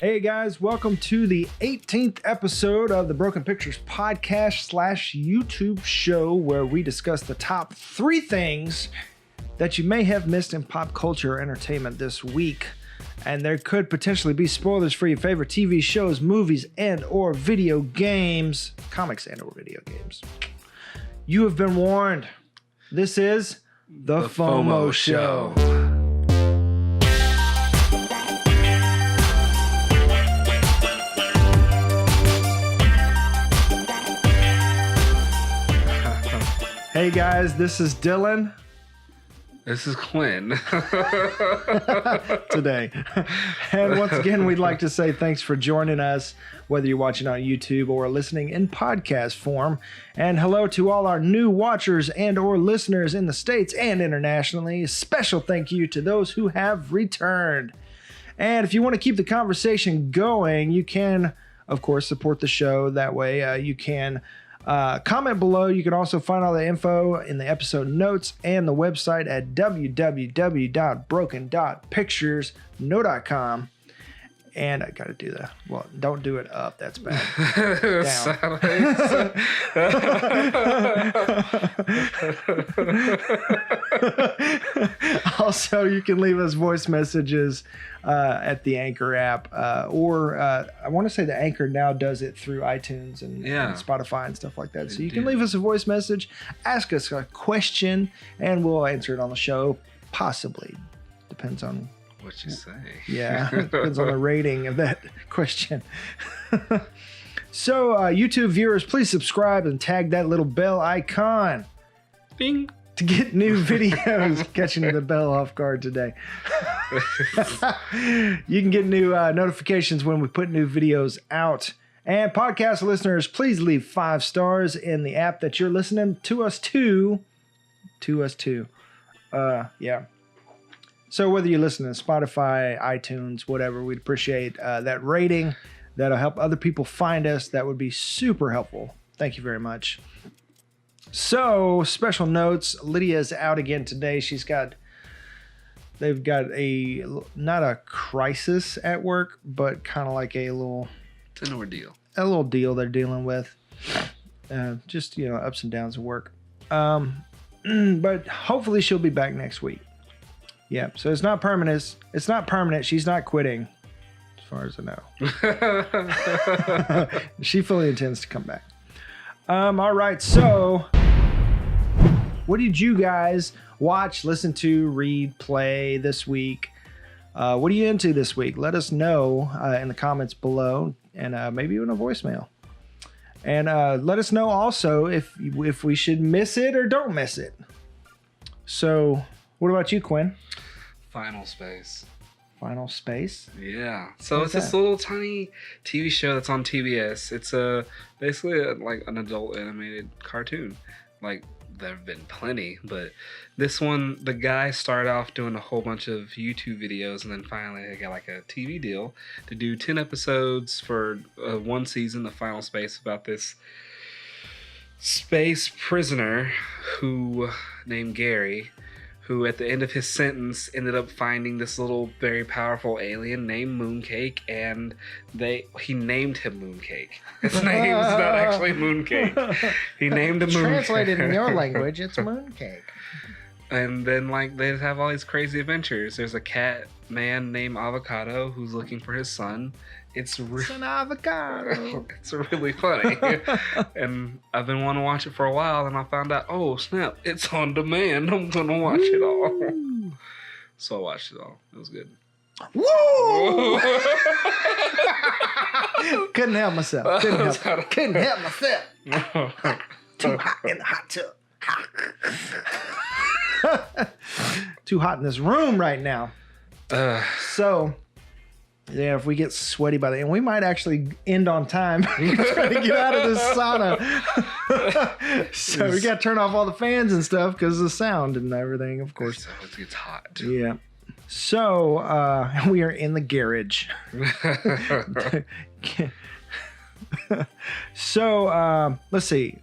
Hey guys, welcome to the 18th episode of the Broken Pictures podcast / YouTube show, where we discuss the top 3 things that you may have missed in pop culture or entertainment this week. And there could potentially be spoilers for your favorite TV shows, movies, and or video games. Comics and or video games. You have been warned. This is the FOMO Show. Hey guys, this is Dylan. This is Quin. Today. And once again, we'd like to say thanks for joining us, whether you're watching on YouTube or listening in podcast form. And hello to all our new watchers and or listeners in the States and internationally. Special thank you to those who have returned. And if you want to keep the conversation going, you can, of course, support the show. That way you can comment below. You can also find all the info in the episode notes and the website at www.broken.pictures.com. And I got to do that. Well, don't do it up. That's bad. Also, you can leave us voice messages at the Anchor app, or I want to say the Anchor now does it through iTunes and Spotify and stuff like that. So you can leave us a voice message, ask us a question, and we'll answer it on the show. Possibly. Depends on what you say. Yeah, depends on the rating of that question. So, YouTube viewers, please subscribe and tag that little bell icon. Bing. To get new videos. Catching the bell off guard today. You can get new notifications when we put new videos out. And podcast listeners, please leave 5 stars in the app that you're listening to us to. Yeah. So whether you listen to Spotify, iTunes, whatever, we'd appreciate that rating. That'll help other people find us. That would be super helpful. Thank you very much. So, special notes. Lydia's out again today. They've got not a crisis at work, but kind of like it's an ordeal. A little deal they're dealing with. Just, ups and downs of work. But hopefully she'll be back next week. Yeah, so it's not permanent. It's not permanent. She's not quitting, as far as I know. She fully intends to come back. All right, so what did you guys watch, listen to, read, play this week? What are you into this week? Let us know in the comments below, and maybe even a voicemail. And let us know also if we should miss it or don't miss it. So, what about you, Quin? Final Space. Final Space? Yeah. So it's this little tiny TV show that's on TBS. It's basically like an adult animated cartoon. Like, there have been plenty, but this one, the guy started off doing a whole bunch of YouTube videos, and then finally they got like a TV deal to do 10 episodes for one season of Final Space, about this space prisoner named Gary, who at the end of his sentence ended up finding this little very powerful alien named Mooncake, and he named him Mooncake. His name's not actually Mooncake. He named him Mooncake. Translated in your language, it's Mooncake. And then they have all these crazy adventures. There's a cat man named Avocado who's looking for his son. It's an avocado. It's really funny. And I've been wanting to watch it for a while, and I found out, oh snap, it's on demand. I'm gonna watch it all. So I watched it all. It was good. Woo! Couldn't help myself. Couldn't help myself. Too hot in the hot tub. Too hot in this room right now. So, yeah, if we get sweaty by the end, we might actually end on time. Trying to get out of this sauna. So we got to turn off all the fans and stuff because of the sound and everything, of course. It gets hot. Yeah. So we are in the garage. So let's see.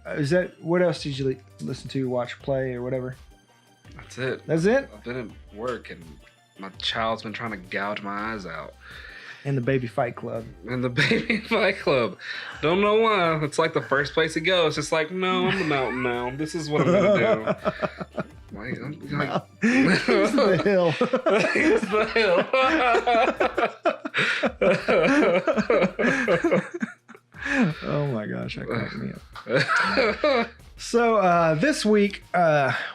What else did you listen to, watch, play, or whatever? That's it. That's it? I've been at work and my child's been trying to gouge my eyes out. In the Baby Fight Club. In the Baby Fight Club. Don't know why. It's like the first place he goes. It's like, no, I'm the mountain now. This is what I'm going to do. He's the hill. He's the hill. Oh my gosh, that cracked me up. So this week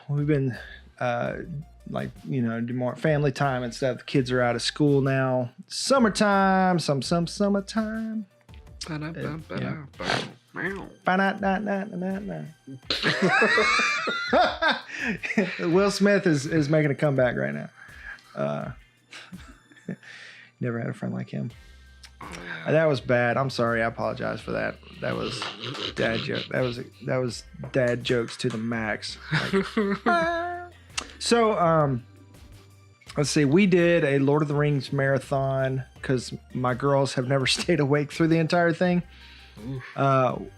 we've been do more family time and stuff. The kids are out of school now. Summertime, summertime. Will Smith is making a comeback right now. Never had a friend like him. That was bad. I'm sorry. I apologize for that. That was dad joke. That was dad jokes to the max. So let's see. We did a Lord of the Rings marathon because my girls have never stayed awake through the entire thing.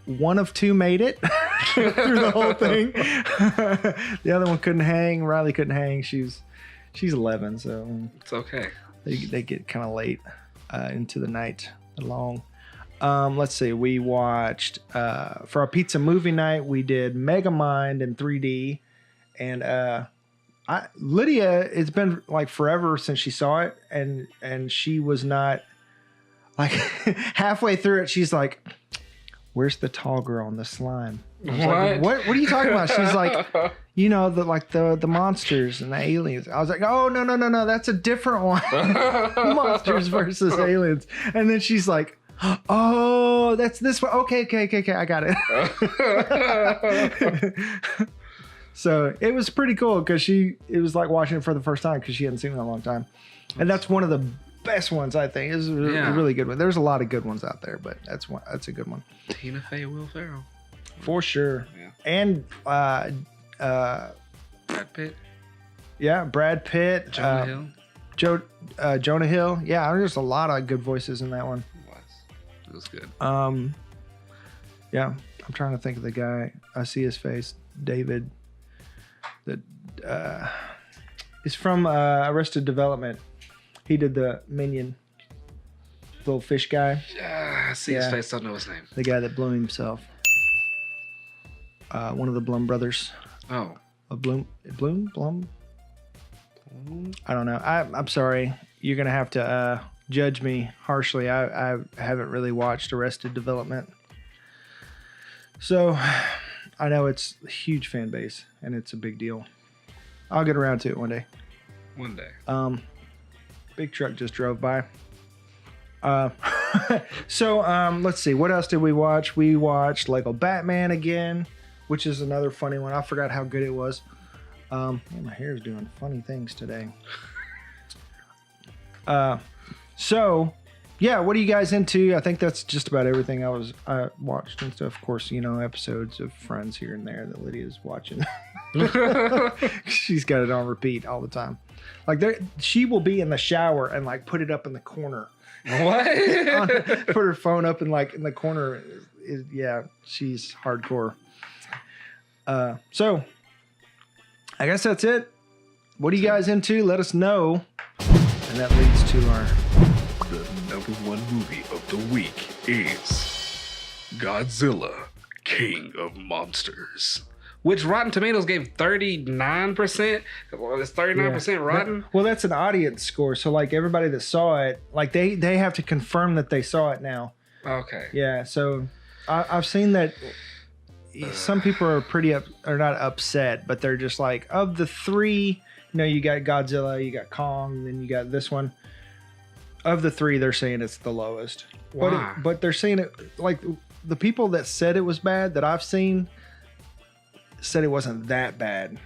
One of two made it through the whole thing. The other one couldn't hang. Riley couldn't hang. She's 11, so it's okay. They get kind of late into the night long. Let's see. We watched for our pizza movie night. We did Megamind in 3D, and Lydia. It's been like forever since she saw it, and she was not like halfway through it. She's like, "Where's the tall girl and the slime?" I was like, what are you talking about? She's like, the monsters and the aliens. I was like, oh, no, that's a different one. Monsters versus aliens. And then she's like, oh, that's this one. Okay, I got it. So it was pretty cool because it was like watching it for the first time because she hadn't seen it in a long time. And that's one of the best ones, I think. It's a really good one. There's a lot of good ones out there, but that's a good one. Tina Fey, Will Ferrell. For sure. Yeah. And Brad Pitt. Yeah, Brad Pitt. Jonah Hill. Jonah Hill. Yeah, there's a lot of good voices in that one. It was good. Yeah, I'm trying to think of the guy. I see his face. David. That is from Arrested Development. He did the Minion. Little fish guy. I see his face. Don't know his name. The guy that blew himself. One of the Blum brothers. Oh. Blum? I don't know. I'm sorry. You're going to have to judge me harshly. I haven't really watched Arrested Development. So I know it's a huge fan base and it's a big deal. I'll get around to it one day. One day. Big truck just drove by. So let's see. What else did we watch? We watched Lego Batman again, which is another funny one. I forgot how good it was. Man, my hair's doing funny things today. So, yeah, what are you guys into? I think that's just about everything I watched and stuff. Of course, episodes of Friends here and there that Lydia's watching. She's got it on repeat all the time. Like she will be in the shower and like put it up in the corner. What? Put her phone up in the corner. Yeah, she's hardcore. So I guess that's it. What are you guys into? Let us know. And that leads to the number one movie of the week is Godzilla, King of Monsters. Which Rotten Tomatoes gave 39%. Well, it's 39% rotten. Well, that's an audience score. So like everybody that saw it, like they have to confirm that they saw it now. Okay. Yeah. So I've seen that some people are are not upset, but they're just like, of the three, you got Godzilla, you got Kong, then you got this one. Of the three, they're saying it's the lowest. Why? But they're saying it like the people that said it was bad that I've seen said it wasn't that bad.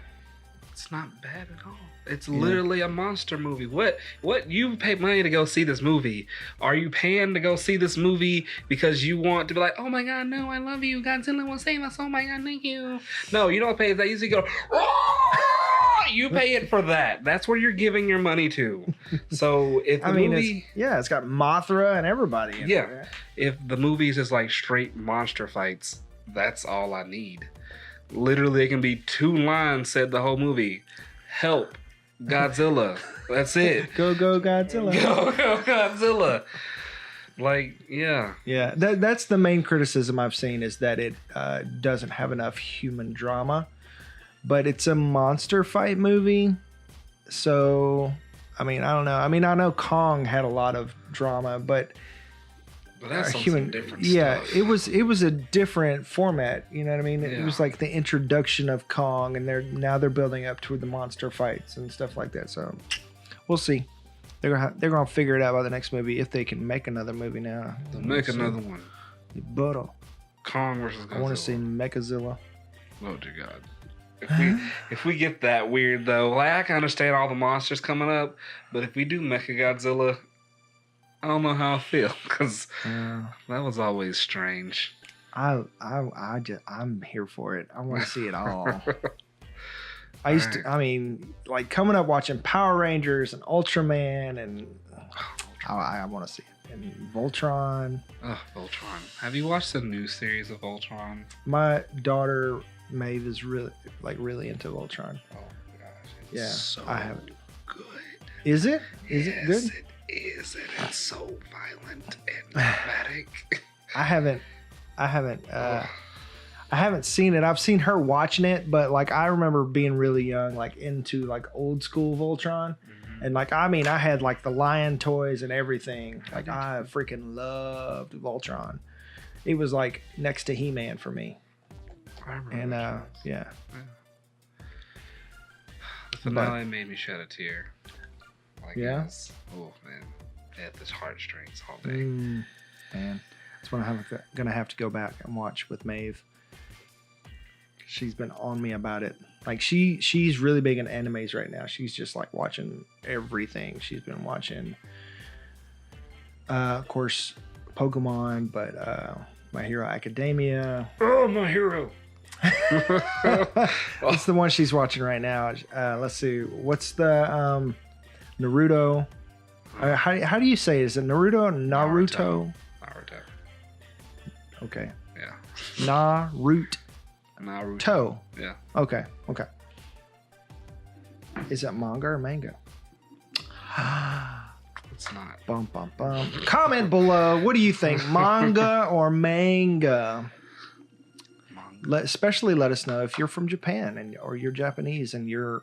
It's not bad at all. It's literally a monster movie. What you pay money to go see this movie? Are you paying to go see this movie because you want to be like, oh my god, no, I love you, Godzilla will save us, oh my god, thank you. No, you don't pay that. You see go, you pay it for that. That's where you're giving your money to. So if the movie, it's got Mothra and everybody in it. If the movie is just like straight monster fights, that's all I need. Literally, it can be 2 lines said the whole movie. Help, Godzilla. That's it. Go Godzilla. Go Godzilla. Like, yeah. Yeah, that's the main criticism I've seen is that it doesn't have enough human drama, but it's a monster fight movie, so I mean I don't know. I mean I know Kong had a lot of drama, but that's human different stuff. it was a different format. You know what I mean? Yeah. It was like the introduction of Kong, and they're building up to the monster fights and stuff like that. So we'll see. They're gonna figure it out by the next movie if they can make another movie now. They'll make another one. But Kong versus Godzilla. I want to see Mechazilla. Oh dear God. If we get that weird though, like I can understand all the monsters coming up, but if we do Mechagodzilla, I don't know how I feel because that was always strange. I'm here for it. I want to see it all. I mean, like coming up watching Power Rangers and Ultraman, and I want to see it. And Voltron. Oh, Voltron. Have you watched the new series of Voltron? My daughter Maeve is really into Voltron. Oh my gosh. Yeah, so I haven't. Good. Is it? Is yes, it good? It is, and it's so violent and dramatic. I haven't seen it. I've seen her watching it, but like I remember being really young, like into like old school Voltron. And like I mean I had like the lion toys and everything. Like I freaking loved Voltron. It was like next to He-Man for me. I remember. And yeah. The finale made me shed a tear. Like, yeah. Oh man. It had this heartstrings all day. Man. That's when I'm gonna have to go back and watch with Maeve. She's been on me about it. Like she's really big in animes right now. She's just like watching everything. She's been watching, of course, Pokemon, but My Hero Academia. Oh, My Hero! That's the one she's watching right now. Let's see. What's the Naruto? How do you say it? Is it Naruto? Naruto. Okay. Yeah. Naruto. Naruto. Yeah. Okay. Is that manga or manga? It's not. Bum, bum, bum. Comment below. What do you think? Manga or manga? Especially let us know if you're from Japan or you're Japanese and you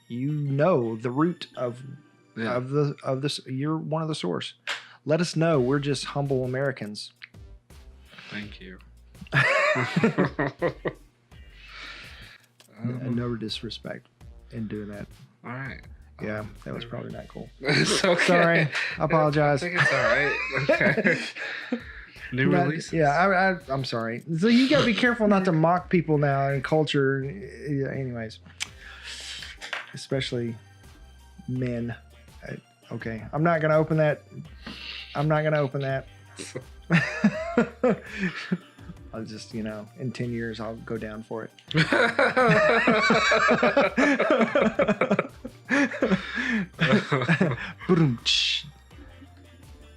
know the root of this. You're one of the source. Let us know. We're just humble Americans. Thank you. No disrespect in doing that. All right. Yeah, that was probably not cool. It's okay. Sorry. I apologize. I think it's all right. Okay. New releases. Yeah, I'm sorry. So you got to be careful not to mock people now in culture. Yeah, anyways. Especially men. Okay. I'm not going to open that. I'll just, in 10 years, I'll go down for it.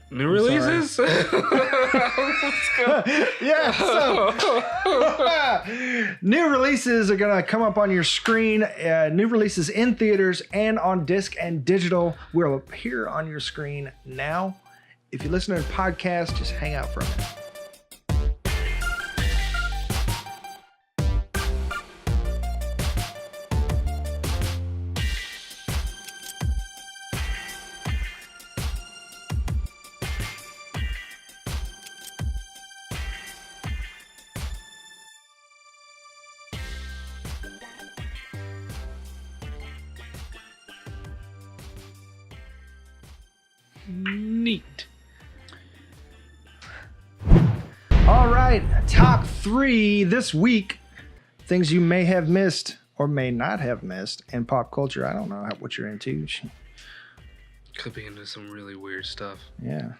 New releases? Let's go. Yeah, so new releases are going to come up on your screen. New releases in theaters and on disc and digital will appear on your screen now. If you listen to a podcast, just hang out for a minute. Neat. All right, top 3 this week. Things you may have missed or may not have missed in pop culture. I don't know what you're into. Could be into some really weird stuff. Yeah.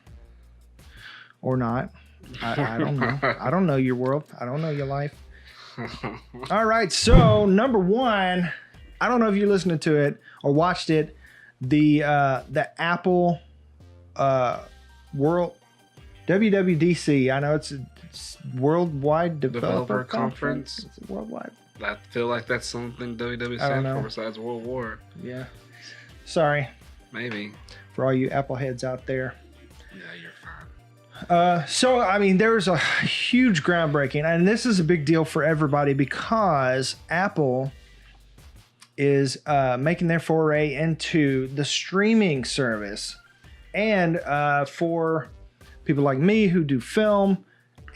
Or not. I don't know. I don't know your world. I don't know your life. All right, so number 1, I don't know if you're listening to it or watched it. The Apple World WWDC. I know it's Worldwide Developer Conference. It's worldwide. I feel like that's something WWE stands for besides World War. Yeah. Sorry. Maybe. For all you Apple heads out there. Yeah, you're fine. So, I mean, there's a huge groundbreaking, and this is a big deal for everybody because Apple is making their foray into the streaming service. And for people like me who do film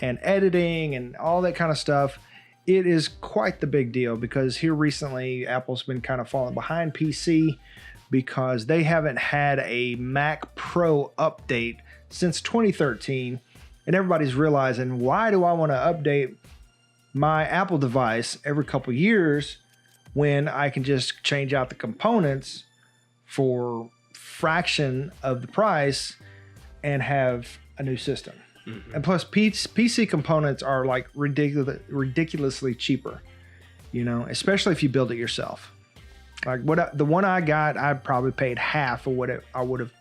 and editing and all that kind of stuff, it is quite the big deal because here recently, Apple's been kind of falling behind PC because they haven't had a Mac Pro update since 2013. And everybody's realizing, why do I want to update my Apple device every couple years when I can just change out the components for fraction of the price and have a new system? Mm-hmm. And plus, PC components are like ridiculously cheaper, you know, especially if you build it yourself. Like the one I got, I probably paid half of what I would have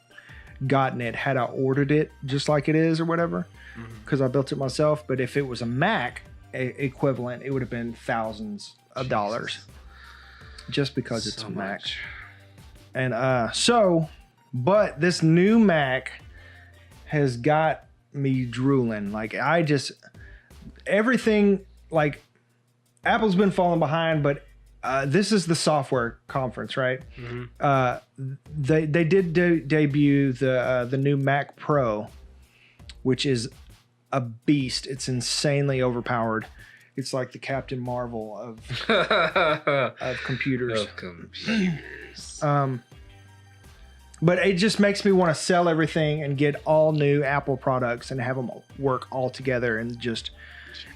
gotten it had I ordered it just like it is or whatever, because I built it myself. But if it was a Mac equivalent, it would have been thousands of dollars just because it's a Mac. And but this new Mac has got me drooling. Like everything, like Apple's been falling behind, but this is the software conference, right? Mm-hmm. They did debut the new Mac Pro, which is a beast. It's insanely overpowered. It's like the Captain Marvel of computers. But it just makes me want to sell everything and get all new Apple products and have them work all together and just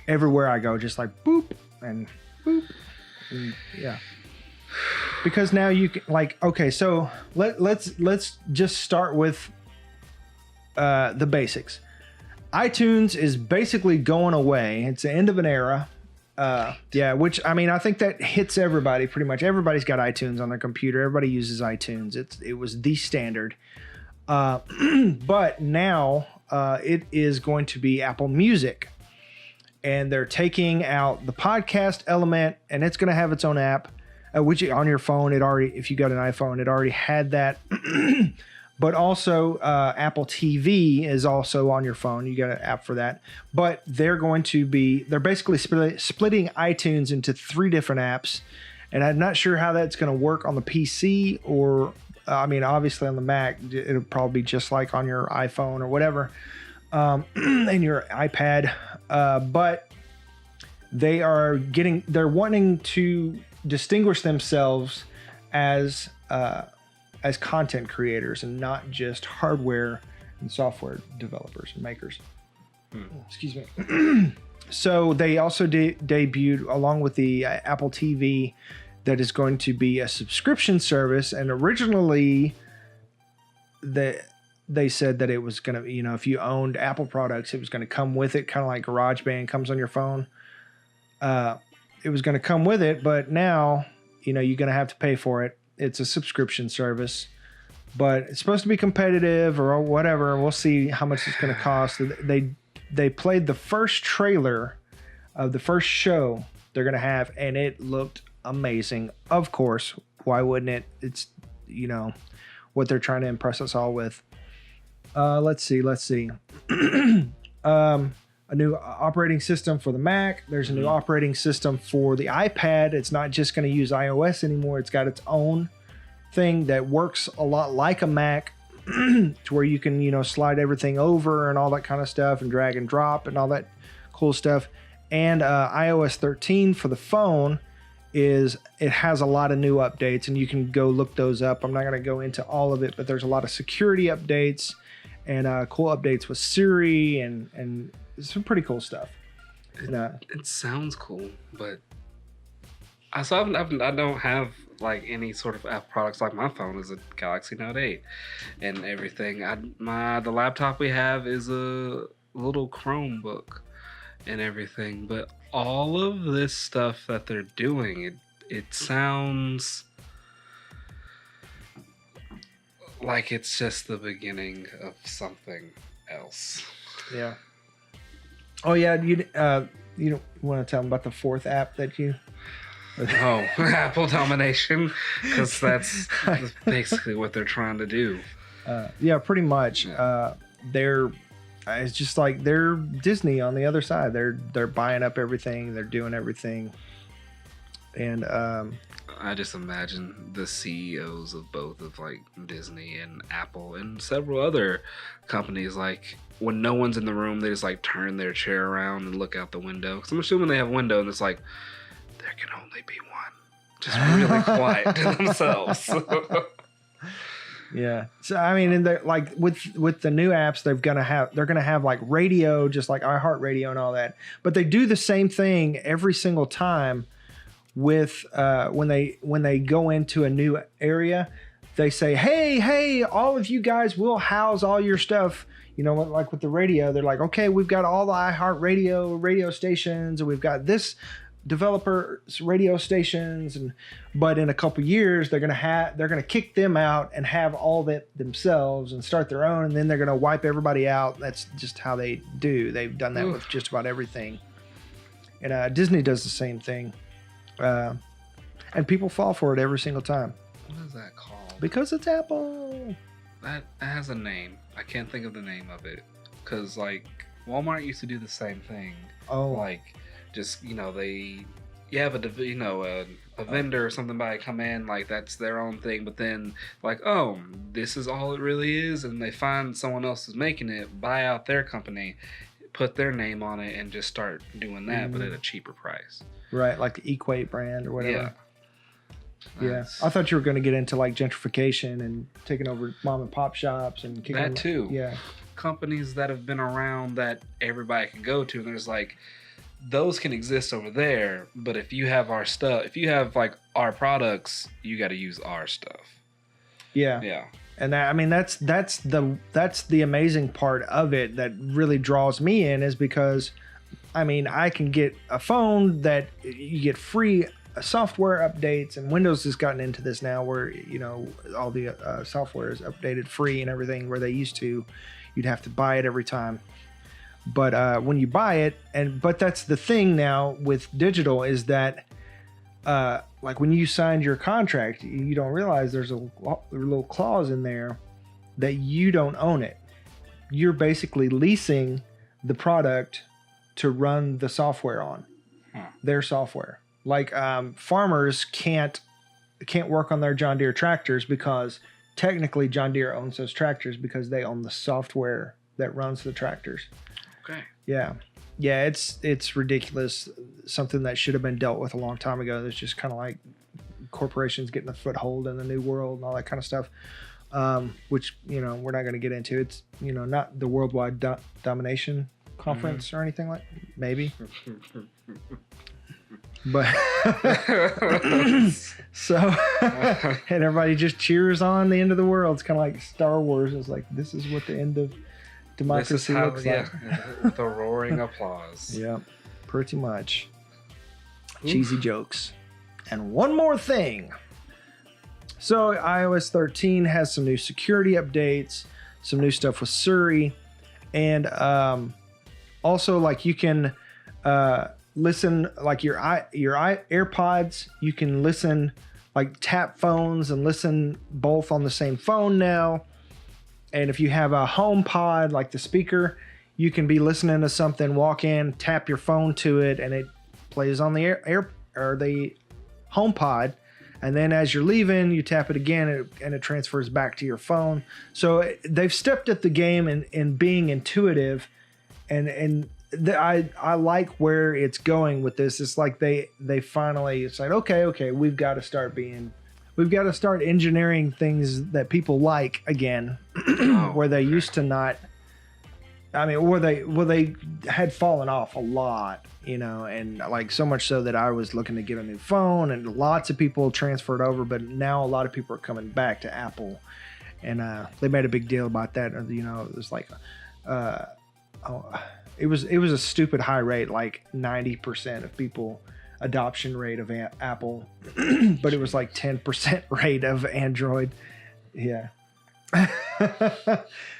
everywhere I go, just like boop and boop. And yeah. Because now you can, like, okay, so let's just start with the basics. iTunes is basically going away. It's the end of an era. Which, I mean, I think that hits everybody pretty much. Everybody's got iTunes on their computer. Everybody uses iTunes. It was the standard. But now it is going to be Apple Music. And they're taking out the podcast element, and it's going to have its own app, which on your phone, if you got an iPhone, it already had that. But also Apple TV is also on your phone. You got an app for that. But they're basically splitting iTunes into 3 different apps. And I'm not sure how that's going to work on the PC or, I mean, obviously on the Mac, it'll probably be just like on your iPhone or whatever, and your iPad. But they're wanting to distinguish themselves as content creators and not just hardware and software developers and makers. Excuse me. So they also debuted, along with the Apple TV, that is going to be a subscription service. And originally, they said that it was going to, you know, if you owned Apple products, it was going to come with it, kind of like GarageBand comes on your phone. It was going to come with it, but now, you know, you're going to have to pay for it. It's a subscription service, but it's supposed to be competitive or whatever. We'll see how much it's going to cost. They played the first trailer of the first show they're going to have, and it looked amazing. Of course, why wouldn't it? It's, you know, what they're trying to impress us all with. Let's see. A new operating system for the Mac. There's a new operating system for the iPad. It's not just going to use iOS anymore. It's got its own thing that works a lot like a Mac, to where you can, you know, slide everything over and all that kind of stuff and drag and drop and all that cool stuff. And iOS 13 for the phone it has a lot of new updates, and you can go look those up. I'm not going to go into all of it, but there's a lot of security updates and cool updates with Siri and some pretty cool stuff. It sounds cool, but I don't have like any sort of Apple products. Like my phone is a Galaxy Note 8 and everything. The laptop we have is a little Chromebook and everything. But all of this stuff that they're doing, it sounds like it's just the beginning of something else. Yeah. Oh yeah, you don't want to tell them about the 4th app that you? Oh, Apple domination, because that's basically what they're trying to do. Yeah, pretty much. They're it's just like they're Disney on the other side. They're buying up everything. They're doing everything. And I just imagine the CEOs of both of like Disney and Apple and several other companies, like when no one's in the room, they just like turn their chair around and look out the window. Because I'm assuming they have a window and it's like, there can only be one. Just really quiet to themselves. Yeah. So I mean, and like with the new apps, they're gonna have like radio, just like iHeartRadio and all that. But they do the same thing every single time. With when they go into a new area, they say, hey, all of you guys, will house all your stuff. You know, like with the radio, they're like, okay, we've got all the iHeartRadio radio stations, and we've got this developer's radio stations, but in a couple years they're gonna kick them out and have all that themselves and start their own, and then they're gonna wipe everybody out. That's just how they do. They've done that with just about everything, and Disney does the same thing. And people fall for it every single time. What is that called? Because it's Apple. That has a name. I can't think of the name of it. Because, like, Walmart used to do the same thing. Oh. Like, just, you have a vendor or something by come in, like, that's their own thing. But then, like, oh, this is all it really is. And they find someone else is making it, buy out their company, put their name on it, and just start doing that, but at a cheaper price. Right, like the Equate brand or whatever. Yeah. I thought you were going to get into like gentrification and taking over mom and pop shops and kicking that too. Yeah. Companies that have been around that everybody can go to, and there's like, those can exist over there, but if you have our stuff, if you have like our products, you got to use our stuff. Yeah. Yeah. And that, I mean, that's the amazing part of it that really draws me in, is because, I mean, I can get a phone that you get free software updates, and Windows has gotten into this now where, all the software is updated free and everything, where they used to, you'd have to buy it every time. But when you buy it, but that's the thing now with digital, is that like when you signed your contract, you don't realize there's a little clause in there that you don't own it. You're basically leasing the product to run the software on their software. Like farmers can't work on their John Deere tractors because technically John Deere owns those tractors because they own the software that runs the tractors. Okay. Yeah. Yeah, it's ridiculous. Something that should have been dealt with a long time ago. It's just kind of like corporations getting a foothold in the new world and all that kind of stuff, which, we're not going to get into. It's, not the worldwide domination conference or anything like, maybe. But so and everybody just cheers on the end of the world. It's kind of like Star Wars. It's like, this is what the end of democracy looks like. With a roaring applause. Yeah, pretty much. Cheesy jokes. And one more thing. So iOS 13 has some new security updates, some new stuff with Siri, and also like you can listen, like your AirPods, you can listen, like tap phones and listen both on the same phone now. And if you have a HomePod, like the speaker, you can be listening to something, walk in, tap your phone to it, and it plays on the air or the HomePod. And then as you're leaving, you tap it again, and it transfers back to your phone. So they've stepped up the game in being intuitive, and I like where it's going with this. It's like they finally, it's like, okay, we've got to start engineering things that people like again, where they used to not. I mean, where they had fallen off a lot, and like so much so that I was looking to get a new phone, and lots of people transferred over, but now a lot of people are coming back to Apple, and they made a big deal about that. It was like, it was a stupid high rate, like 90% of people adoption rate of Apple, but it was like 10% rate of Android. Yeah.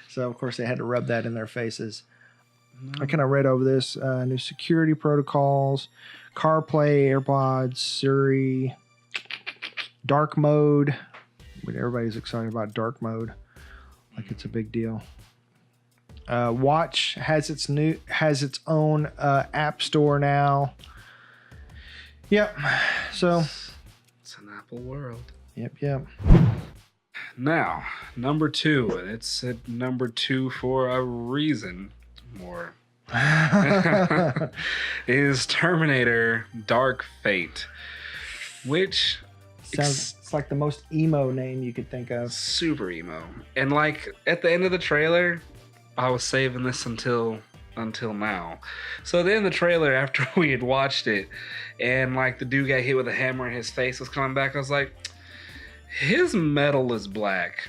So of course they had to rub that in their faces. I kind of read over this, new security protocols, CarPlay, AirPods, Siri, dark mode. But everybody's excited about dark mode, like it's a big deal. Watch has its own app store now. Yep. So it's an Apple world. Yep. Now, number 2, and it's at number 2 for a reason more. Is Terminator Dark Fate, which it's like the most emo name you could think of. Super emo. And like at the end of the trailer, I was saving this until now. So at the end of the trailer, after we had watched it, and like the dude got hit with a hammer and his face was coming back, I was like, his metal is black.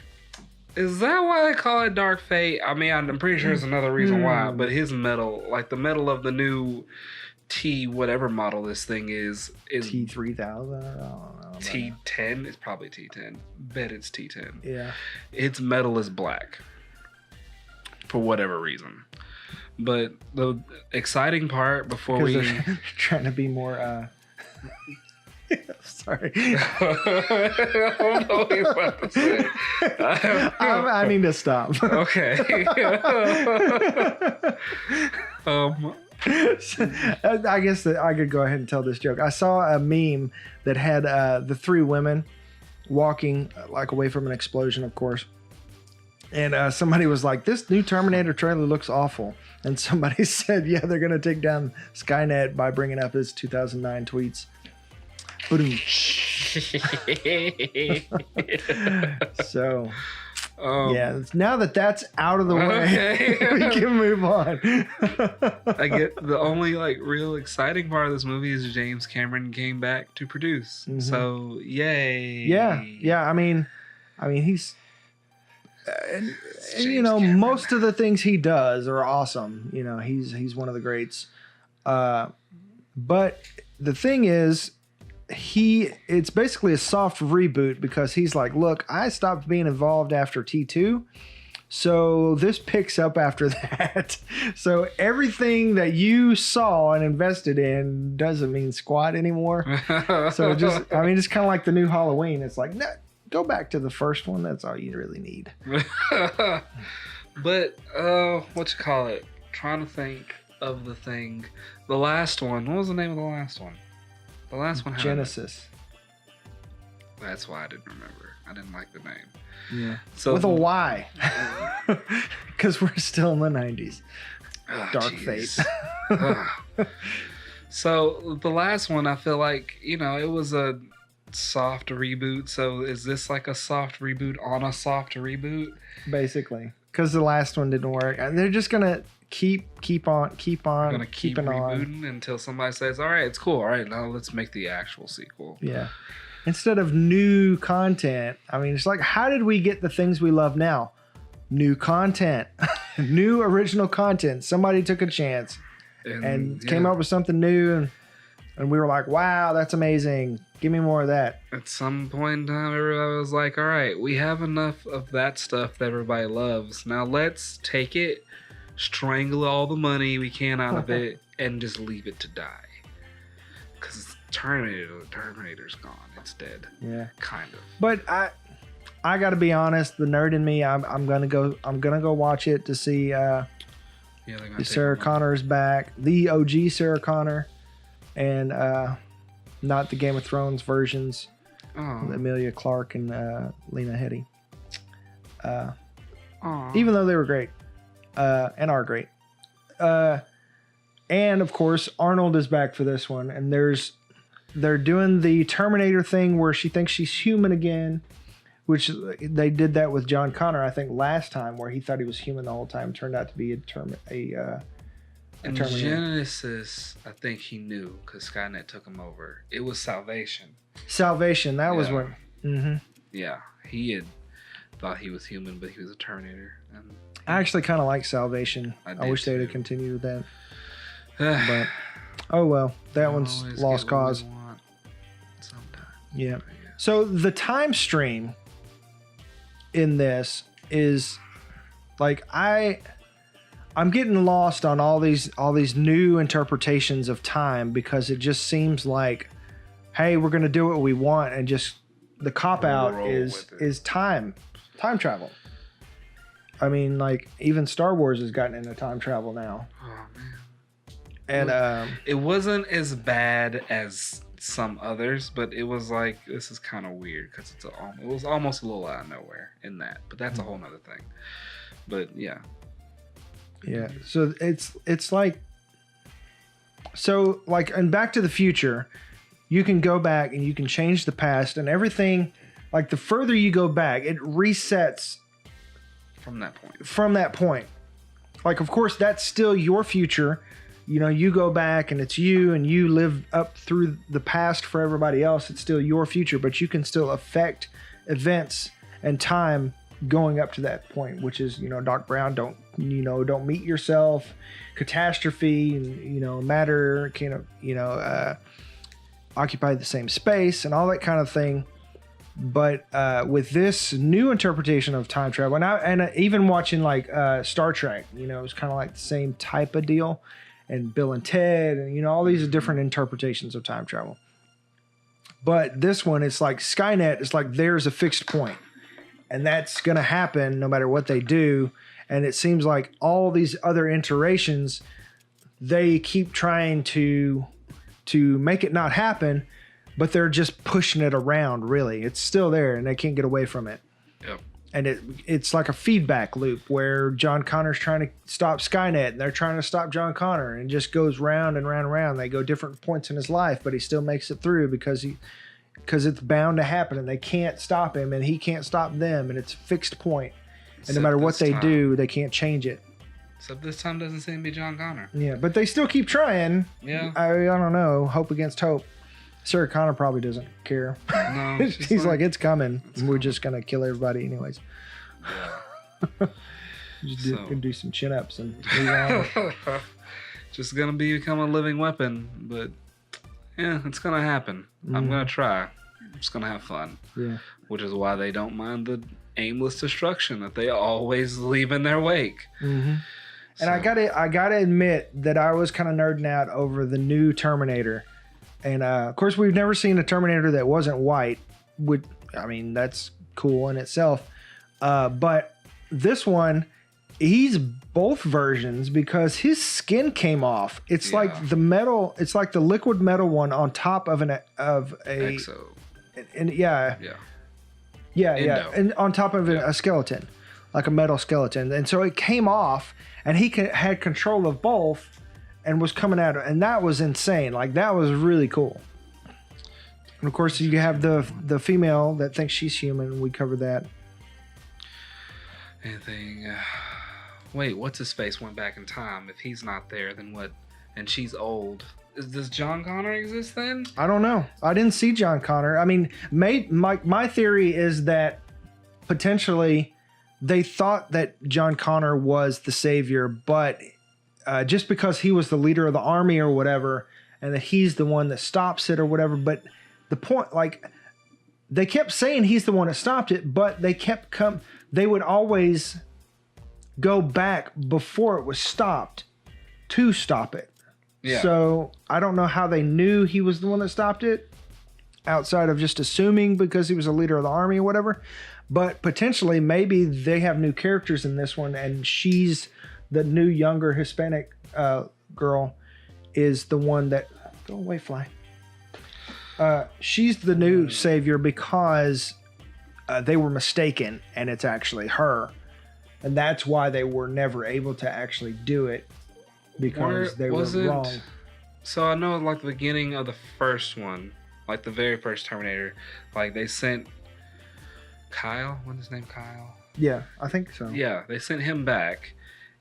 Is that why they call it Dark Fate? I mean, I'm pretty sure there's another reason why, but his metal, like the metal of the new T whatever model this thing is T3000. T10. It's probably T10. Bet it's T10. Yeah. Its metal is black for whatever reason. But the exciting part before they're trying to be more sorry. I don't know what he's about to say. I need to stop. Okay. I guess that I could go ahead and tell this joke. I saw a meme that had the 3 women walking like away from an explosion, of course. And somebody was like, "This new Terminator trailer looks awful." And somebody said, "Yeah, they're going to take down Skynet by bringing up his 2009 tweets." So, yeah, now that's out of the way, we can move on. I get the only like real exciting part of this movie is James Cameron came back to produce. Mm-hmm. So, yay. Yeah. I mean, he's, and you know, Cameron. Most of the things he does are awesome. You know, he's one of the greats. But the thing is, it's basically a soft reboot because he's like, look, I stopped being involved after T2, so this picks up after that. So everything that you saw and invested in doesn't mean squat anymore. So it's kind of like the new Halloween. It's like, no, go back to the first one. That's all you really need. But what you call it? Trying to think of the thing. The last one. What was the name of the last one? The last one had Genesis. That's why I didn't remember. I didn't like the name. Yeah. So with a Y. Because we're still in the 90s. Oh, Dark Fate. So the last one, I feel like, you know, it was a soft reboot. So is this like a soft reboot on a soft reboot? Basically. Because the last one didn't work. And they're just going to keep on gonna keep keeping rebooting on until somebody says, all right, it's cool, all right, now let's make the actual sequel. Yeah, instead of new content. I mean, it's like, how did we get the things we love now? New content. New original content. Somebody took a chance and came up with something new, and we were like, wow, that's amazing, give me more of that. At some point in time, everybody was like, all right, we have enough of that stuff that everybody loves, now let's take it, strangle all the money we can out of it, and just leave it to die. Because Terminator's gone. It's dead. Yeah, kind of. But I got to be honest. The nerd in me, I'm gonna go watch it to see. Sarah Connor is back. The OG Sarah Connor, and not the Game of Thrones versions. Emilia Clarke and Lena Headey. Even though they were great. And are great. And of course, Arnold is back for this one. And they're doing the Terminator thing where she thinks she's human again, which they did that with John Connor, I think, last time, where he thought he was human the whole time. Turned out to be a Terminator. In Genesis, I think he knew because Skynet took him over. It was Salvation. That was what. Mm-hmm. Yeah, he had thought he was human, but he was a Terminator. And I actually kind of like Salvation. I wish they'd have continued with that. But oh well, that one's lost cause. Yeah. So the time stream in this is like I'm getting lost on all these new interpretations of time, because it just seems like, hey, we're gonna do what we want, and just the cop out is time travel. I mean, like even Star Wars has gotten into time travel now. Oh man. And it wasn't as bad as some others, but it was like, this is kind of weird because it was almost a little out of nowhere in that. But that's a whole nother thing. But yeah. Yeah. So it's like, so like in Back to the Future, you can go back and you can change the past and everything. Like the further you go back, it resets from that point. From that point. Like, of course, that's still your future. You know, you go back and it's you and you live up through the past for everybody else. It's still your future, but you can still affect events and time going up to that point, which is, you know, Doc Brown, don't meet yourself, catastrophe, and, you know, matter can, occupy the same space and all that kind of thing. But with this new interpretation of time travel, and even watching like Star Trek, you know, it's kind of like the same type of deal, and Bill and Ted, and you know, all these different interpretations of time travel. But this one, it's like Skynet. It's like there's a fixed point, and that's going to happen no matter what they do. And it seems like all these other iterations, they keep trying to make it not happen, but they're just pushing it around. Really, it's still there, and they can't get away from it. Yep. And it's like a feedback loop where John Connor's trying to stop Skynet, and they're trying to stop John Connor, and it just goes round and round and round. They go different points in his life, but he still makes it through because it's bound to happen, and they can't stop him, and he can't stop them, and it's a fixed point. And no matter what they do, they can't change it. Except this time doesn't seem to be John Connor. Yeah, but they still keep trying. Yeah. I don't know. Hope against hope. Sarah Connor probably doesn't care. No, he's like, it's coming. We're just gonna kill everybody anyways. Yeah. Just do some chin-ups and move on. Just gonna become a living weapon, but yeah, it's gonna happen. I'm gonna try. I'm just gonna have fun. Yeah. Which is why they don't mind the aimless destruction that they always leave in their wake. Mm-hmm. And I gotta admit that I was kind of nerding out over the new Terminator. And of course, we've never seen a Terminator that wasn't white. I mean, that's cool in itself. But this one, he's both versions because his skin came off. It's like the metal. It's like the liquid metal one on top of a Exo. And yeah, and on top of a skeleton, like a metal skeleton. And so it came off, and he had control of both. And was coming at it, and that was insane. Like, that was really cool. And of course, you have the female that thinks she's human. We covered that. Anything? Wait, what's his face went back in time? If he's not there, then what? And she's old. Does John Connor exist then? I don't know. I didn't see John Connor. I mean, my theory is that potentially they thought that John Connor was the savior, but just because he was the leader of the army or whatever, and that he's the one that stops it or whatever. But the point, like, they kept saying he's the one that stopped it, but they would always go back before it was stopped to stop it. Yeah. So I don't know how they knew he was the one that stopped it, outside of just assuming because he was a leader of the army or whatever. But potentially, maybe they have new characters in this one, and she's the new younger Hispanic girl is the one that... Go away, fly. She's the new savior because they were mistaken, and it's actually her. And that's why they were never able to actually do it, because they were wrong. So I know, like, the beginning of the first one, like the very first Terminator, like they sent Kyle. What's his name? Kyle? Yeah, I think so. Yeah, they sent him back.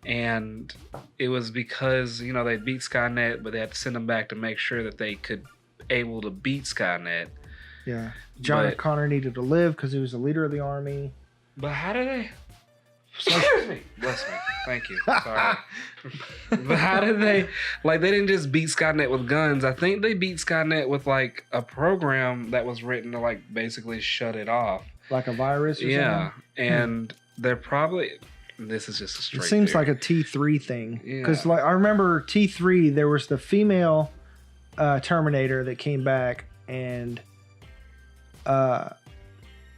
And it was because, you know, they beat Skynet, but they had to send him back to make sure that they could able to beat Skynet. Yeah. John Connor needed to live because he was the leader of the army. But how did they... Excuse me. Bless me. Thank you. Sorry. But how did they... Like, they didn't just beat Skynet with guns. I think they beat Skynet with, like, a program that was written to, like, basically shut it off. Like a virus or something? Yeah. And they're probably... This is just a straight... It seems like a T3 thing. Because, like, I remember T3, there was the female Terminator that came back, and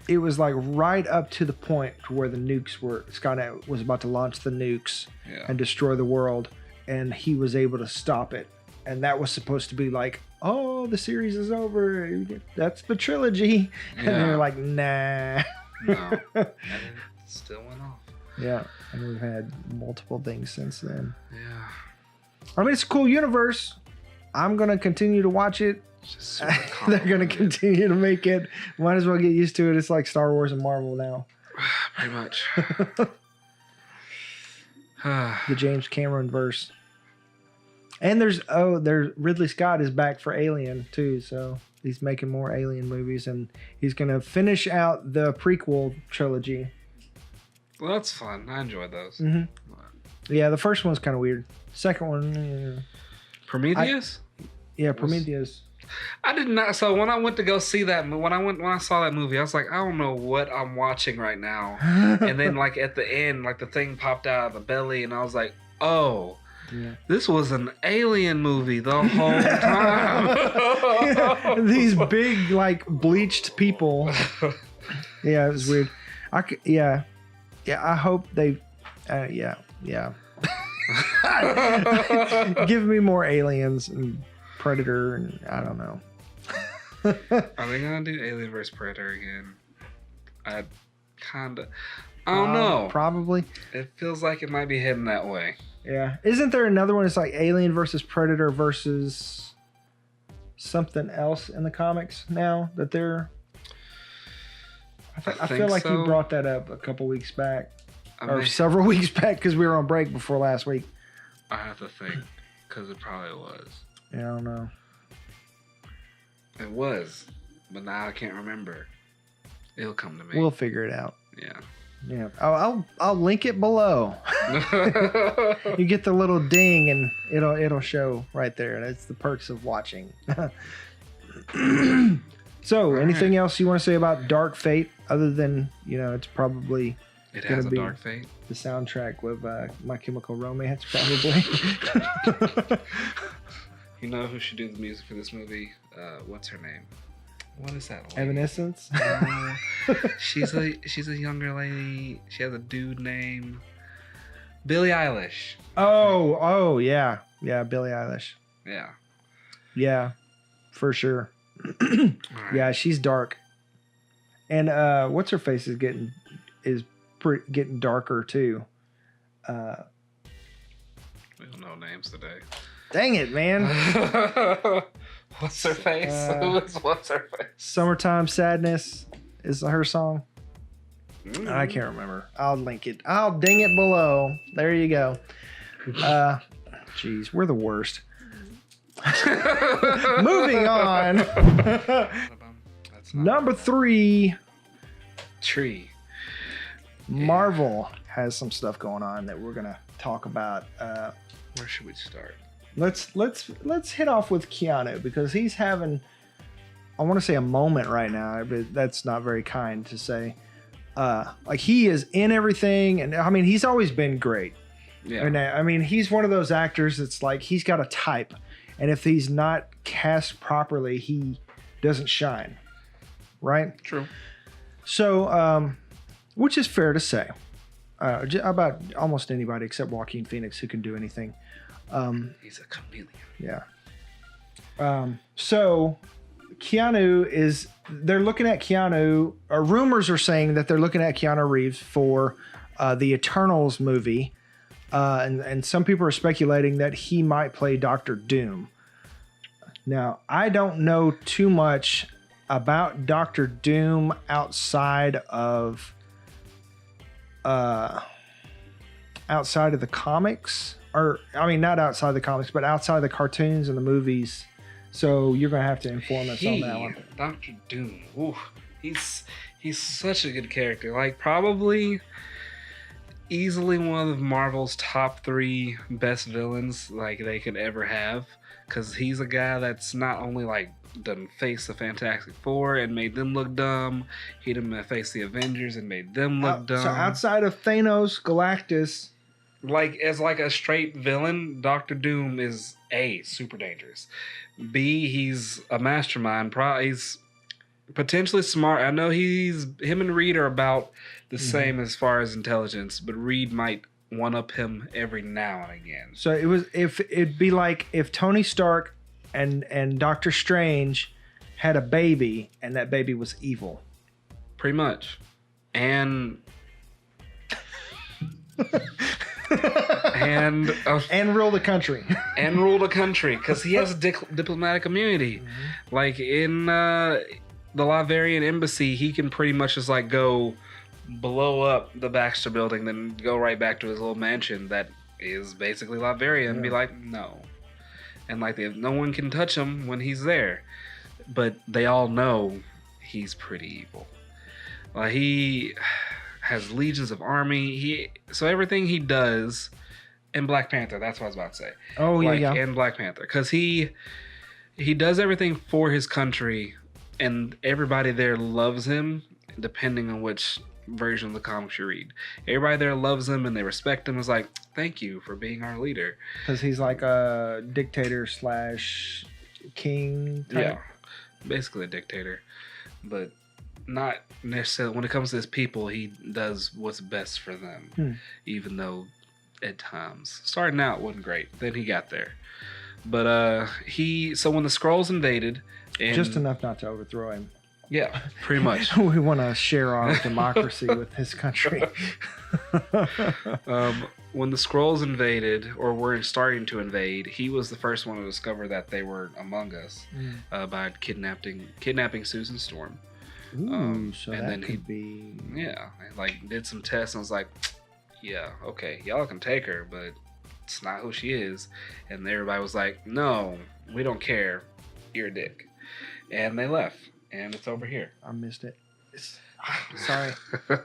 it was like right up to the point to where the nukes were. Skynet was about to launch the nukes and destroy the world, and he was able to stop it. And that was supposed to be like, oh, the series is over. That's the trilogy. And they were like, nah. No. And it still went off. Yeah. And we've had multiple things since then. Yeah. I mean, it's a cool universe. I'm going to continue to watch it. They're going to continue to make it. Might as well get used to it. It's like Star Wars and Marvel now. Pretty much. The James Cameron verse. And there's Ridley Scott is back for Alien too, so he's making more Alien movies, and he's gonna finish out the prequel trilogy. Well, that's fun. I enjoyed those. Mm-hmm. Yeah, the first one's kind of weird. Second one, Prometheus. Prometheus. I did not. So when I went to go see that, when I saw that movie, I was like, I don't know what I'm watching right now. And then like at the end, like the thing popped out of the belly, and I was like, oh. Yeah. This was an alien movie the whole time. These big, like, bleached people. Yeah, it was weird. I hope they. Give me more aliens and Predator, and I don't know. Are they gonna do Alien vs Predator again? I don't know. Probably. It feels like it might be heading that way. Yeah. Isn't there another one? It's like Alien versus Predator versus something else in the comics now that they're. I feel like you brought that up a couple weeks back. Several weeks back because we were on break before last week. I have to think because it probably was. Yeah, I don't know. It was, but now I can't remember. It'll come to me. We'll figure it out. Yeah. Yeah, I'll link it below. You get the little ding, and it'll show right there. That's the perks of watching. So, anything else you want to say about Dark Fate, other than it's probably has a Dark Fate. The soundtrack with My Chemical Romance, probably. You know who should do the music for this movie? What's her name? What is that? Lady? Evanescence. She's a younger lady. She has a dude name. Billie Eilish. Oh yeah, Billie Eilish. Yeah, for sure. Right. Yeah, she's dark. And what's her face is getting darker too. We don't know names today. Dang it, man. What's her face? What's her face? Summertime Sadness is her song. I can't remember. I'll link it. I'll ding it below. There you go. Jeez, we're the worst. Moving on. Number 3. Tree. Marvel has some stuff going on that we're gonna talk about. Where should we start? Let's hit off with Keanu, because he's having, I want to say, a moment right now, but that's not very kind to say. Like, he is in everything, and I mean, he's always been great. Yeah. And I mean, he's one of those actors that's like, he's got a type, and if he's not cast properly, he doesn't shine. Right? True. So, which is fair to say about almost anybody except Joaquin Phoenix, who can do anything. He's a chameleon. Yeah. So Keanu they're looking at Keanu, or rumors are saying that they're looking at Keanu Reeves for the Eternals movie. And some people are speculating that he might play Dr. Doom. Now, I don't know too much about Dr. Doom outside of the comics. Or, I mean, not outside the comics, but outside the cartoons and the movies. So you're going to have to inform us on that one. Dr. Doom. Ooh, he's such a good character. Like, probably easily one of Marvel's top 3 best villains like they could ever have. Because he's a guy that's not only like done face the Fantastic Four and made them look dumb. He done faced the Avengers and made them look dumb. So outside of Thanos, Galactus, like, as like a straight villain, Dr. Doom is A, super dangerous. B, he's a mastermind. Potentially smart. I know him and Reed are about the same as far as intelligence, but Reed might one-up him every now and again. So it'd be like if Tony Stark and Doctor Strange had a baby and that baby was evil. Pretty much. And rule the country. And rule the country, because he has diplomatic immunity. Like in the Latvian embassy, he can pretty much just like go blow up the Baxter building, then go right back to his little mansion that is basically Latveria and be like, no. And like no one can touch him when he's there. But they all know he's pretty evil. Like he has legions of army. So everything he does in Black Panther, that's what I was about to say. Oh, yeah. In Black Panther. Because he does everything for his country, and everybody there loves him, depending on which version of the comics you read. Everybody there loves him and they respect him. It's like, thank you for being our leader. Because he's like a dictator / king type. Yeah, basically a dictator. But not necessarily, when it comes to his people, he does what's best for them. Even though at times, starting out wasn't great. Then he got there. But so when the Skrulls invaded, and just enough not to overthrow him. Yeah, pretty much. We want to share our democracy with his country. When the Skrulls invaded, or were starting to invade, he was the first one to discover that they were among us by kidnapping Susan Storm. Ooh, so and that then could be... Yeah, like did some tests and was like, yeah, okay, y'all can take her, but it's not who she is. And everybody was like, no, we don't care. You're a dick. And they left. And it's over here. I missed it. Sorry.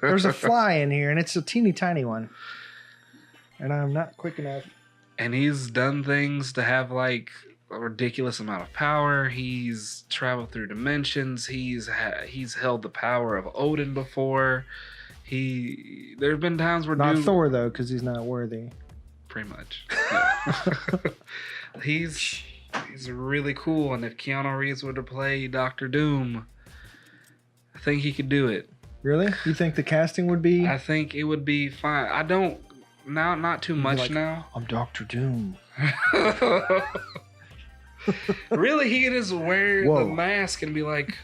There's a fly in here, and it's a teeny tiny one. And I'm not quick enough. And he's done things to have like a ridiculous amount of power. He's traveled through dimensions. He's held the power of Odin before. There have been times where not Thor though, because he's not worthy. Pretty much. Yeah. He's really cool, and if Keanu Reeves were to play Doctor Doom, I think he could do it. Really? You think the casting would be? I think it would be fine. I don't not too much like, now. I'm Doctor Doom. Really, he could just wear the mask and be like,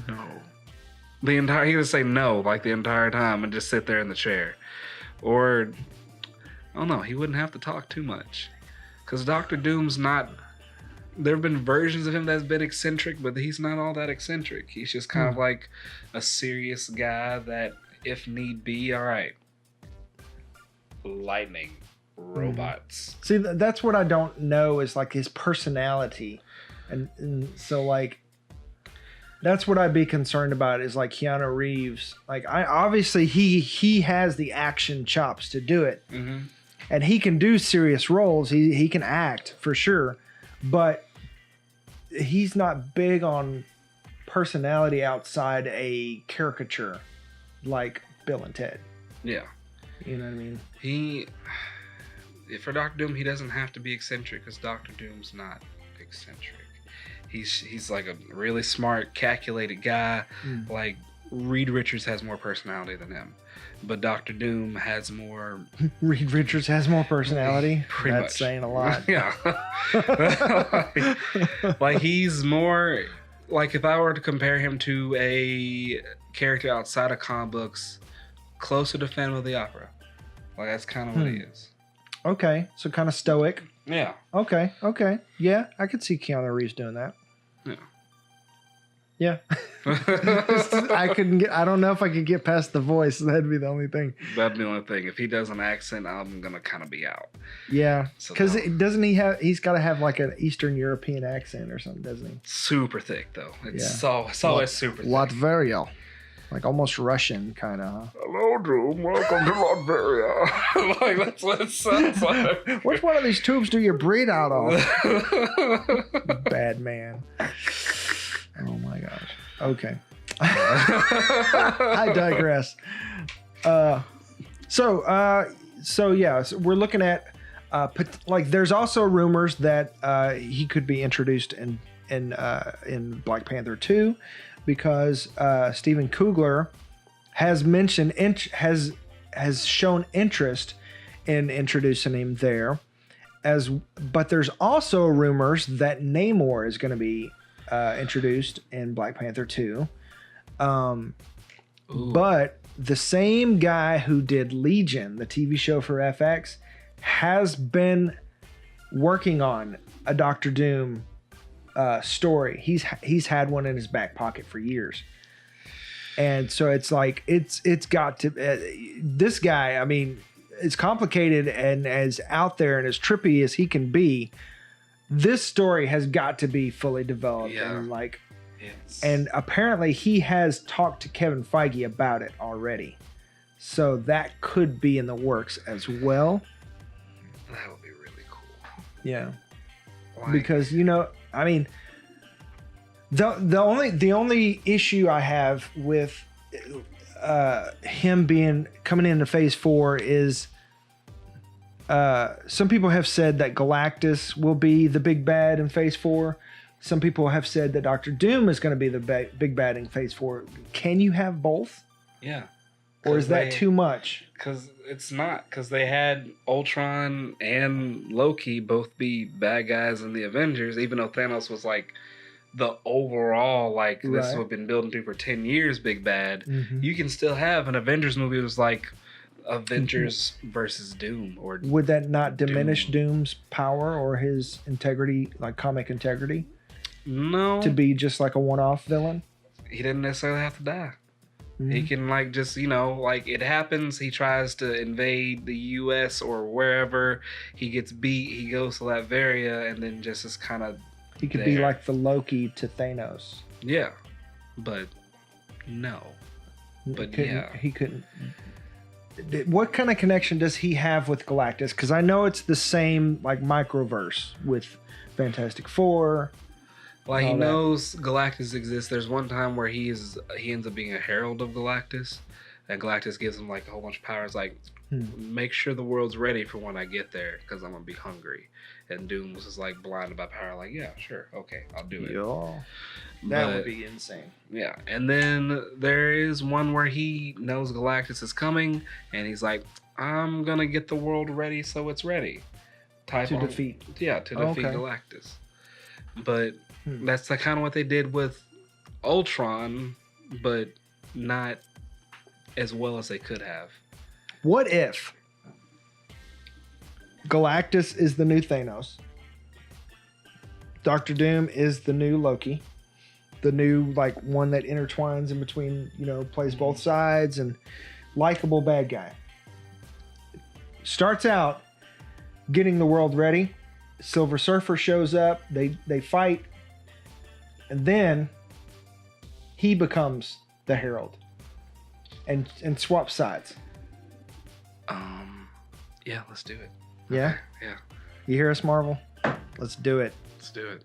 no. He could just say no like the entire time and just sit there in the chair. Or, I don't know, he wouldn't have to talk too much. Because Doctor Doom's not... There have been versions of him that's been eccentric, but he's not all that eccentric. He's just kind of like a serious guy that, if need be, all right, lightning, robots. See, that's what I don't know is like his personality. And so like, that's what I'd be concerned about is like Keanu Reeves. Like obviously he has the action chops to do it. Mm-hmm. And he can do serious roles. He can act for sure, but he's not big on personality outside a caricature like Bill and Ted. Yeah. You know what I mean? For Dr. Doom, he doesn't have to be eccentric because Dr. Doom's not eccentric. He's like a really smart, calculated guy. Like Reed Richards has more personality than him. But Dr. Doom has more... Reed Richards has more personality? Pretty That's much. Saying a lot. Yeah. like he's more... Like if I were to compare him to a character outside of comic books, closer to Phantom of the Opera. Like that's kind of what he is. Okay. So kind of stoic. Yeah. Okay. Yeah, I could see Keanu Reeves doing that. Yeah. I don't know if I could get past the voice. That'd be the only thing. That'd be the only thing. If he does an accent, I'm gonna kind of be out. Yeah, because doesn't he have? He's got to have like an Eastern European accent or something, doesn't he? Super thick though. It's always super thick. Latveria, like almost Russian kind of. Huh? Hello, Doom. Welcome to Latveria. Like that's what it sounds like. Which one of these tubes do you breathe out of? Bad man. Oh my gosh. Okay. I digress. So we're looking at like there's also rumors that he could be introduced in in Black Panther 2, because Steven Coogler has mentioned has shown interest in introducing him there. But there's also rumors that Namor is going to be introduced in Black Panther 2. But the same guy who did Legion, the TV show for FX, has been working on a Doctor Doom story. He's had one in his back pocket for years. And so it's like, it's got to, this guy, I mean, as complicated and as out there and as trippy as he can be, this story has got to be fully developed. Yeah. And like, and apparently he has talked to Kevin Feige about it already. So that could be in the works as well. That would be really cool. Yeah. Like, Because, you know, I mean, the only issue I have with him coming into Phase 4 is some people have said that Galactus will be the big bad in Phase 4. Some people have said that Doctor Doom is going to be the big bad in Phase 4. Can you have both? Yeah. Or is that too much? Because it's not. Because they had Ultron and Loki both be bad guys in the Avengers, even though Thanos was like the overall, like, this is what we've been building to for 10 years, big bad. Mm-hmm. You can still have an Avengers movie that was like Avengers versus Doom. Or would that not diminish Doom's power or his integrity, like comic integrity? No. To be just like a one-off villain? He didn't necessarily have to die. Mm-hmm. He can, like, just, you know, like, it happens. He tries to invade the U.S. or wherever. He gets beat. He goes to Latveria and then just is kind of He could be like the Loki to Thanos. Yeah. But no. But He couldn't. What kind of connection does he have with Galactus? Because I know it's the same, like, microverse with Fantastic Four. Like, he knows Galactus exists. There's one time where he ends up being a herald of Galactus, and Galactus gives him like a whole bunch of powers, like, make sure the world's ready for when I get there, because I'm gonna be hungry. And Doom was just like blinded by power, like, yeah, sure, okay, I'll do it. Yeah, that would be insane. Yeah, and then there is one where he knows Galactus is coming, and he's like, I'm gonna get the world ready so it's ready. Defeat. Yeah, to defeat Galactus. But that's like kind of what they did with Ultron, but not as well as they could have. What if Galactus is the new Thanos, Doctor Doom is the new Loki, the new, like, one that intertwines in between, you know, plays both sides, and likable bad guy. Starts out getting the world ready. Silver Surfer shows up. They fight. And then he becomes the Herald and swaps sides. Yeah, let's do it. Yeah? Okay. Yeah. You hear us, Marvel? Let's do it. Let's do it.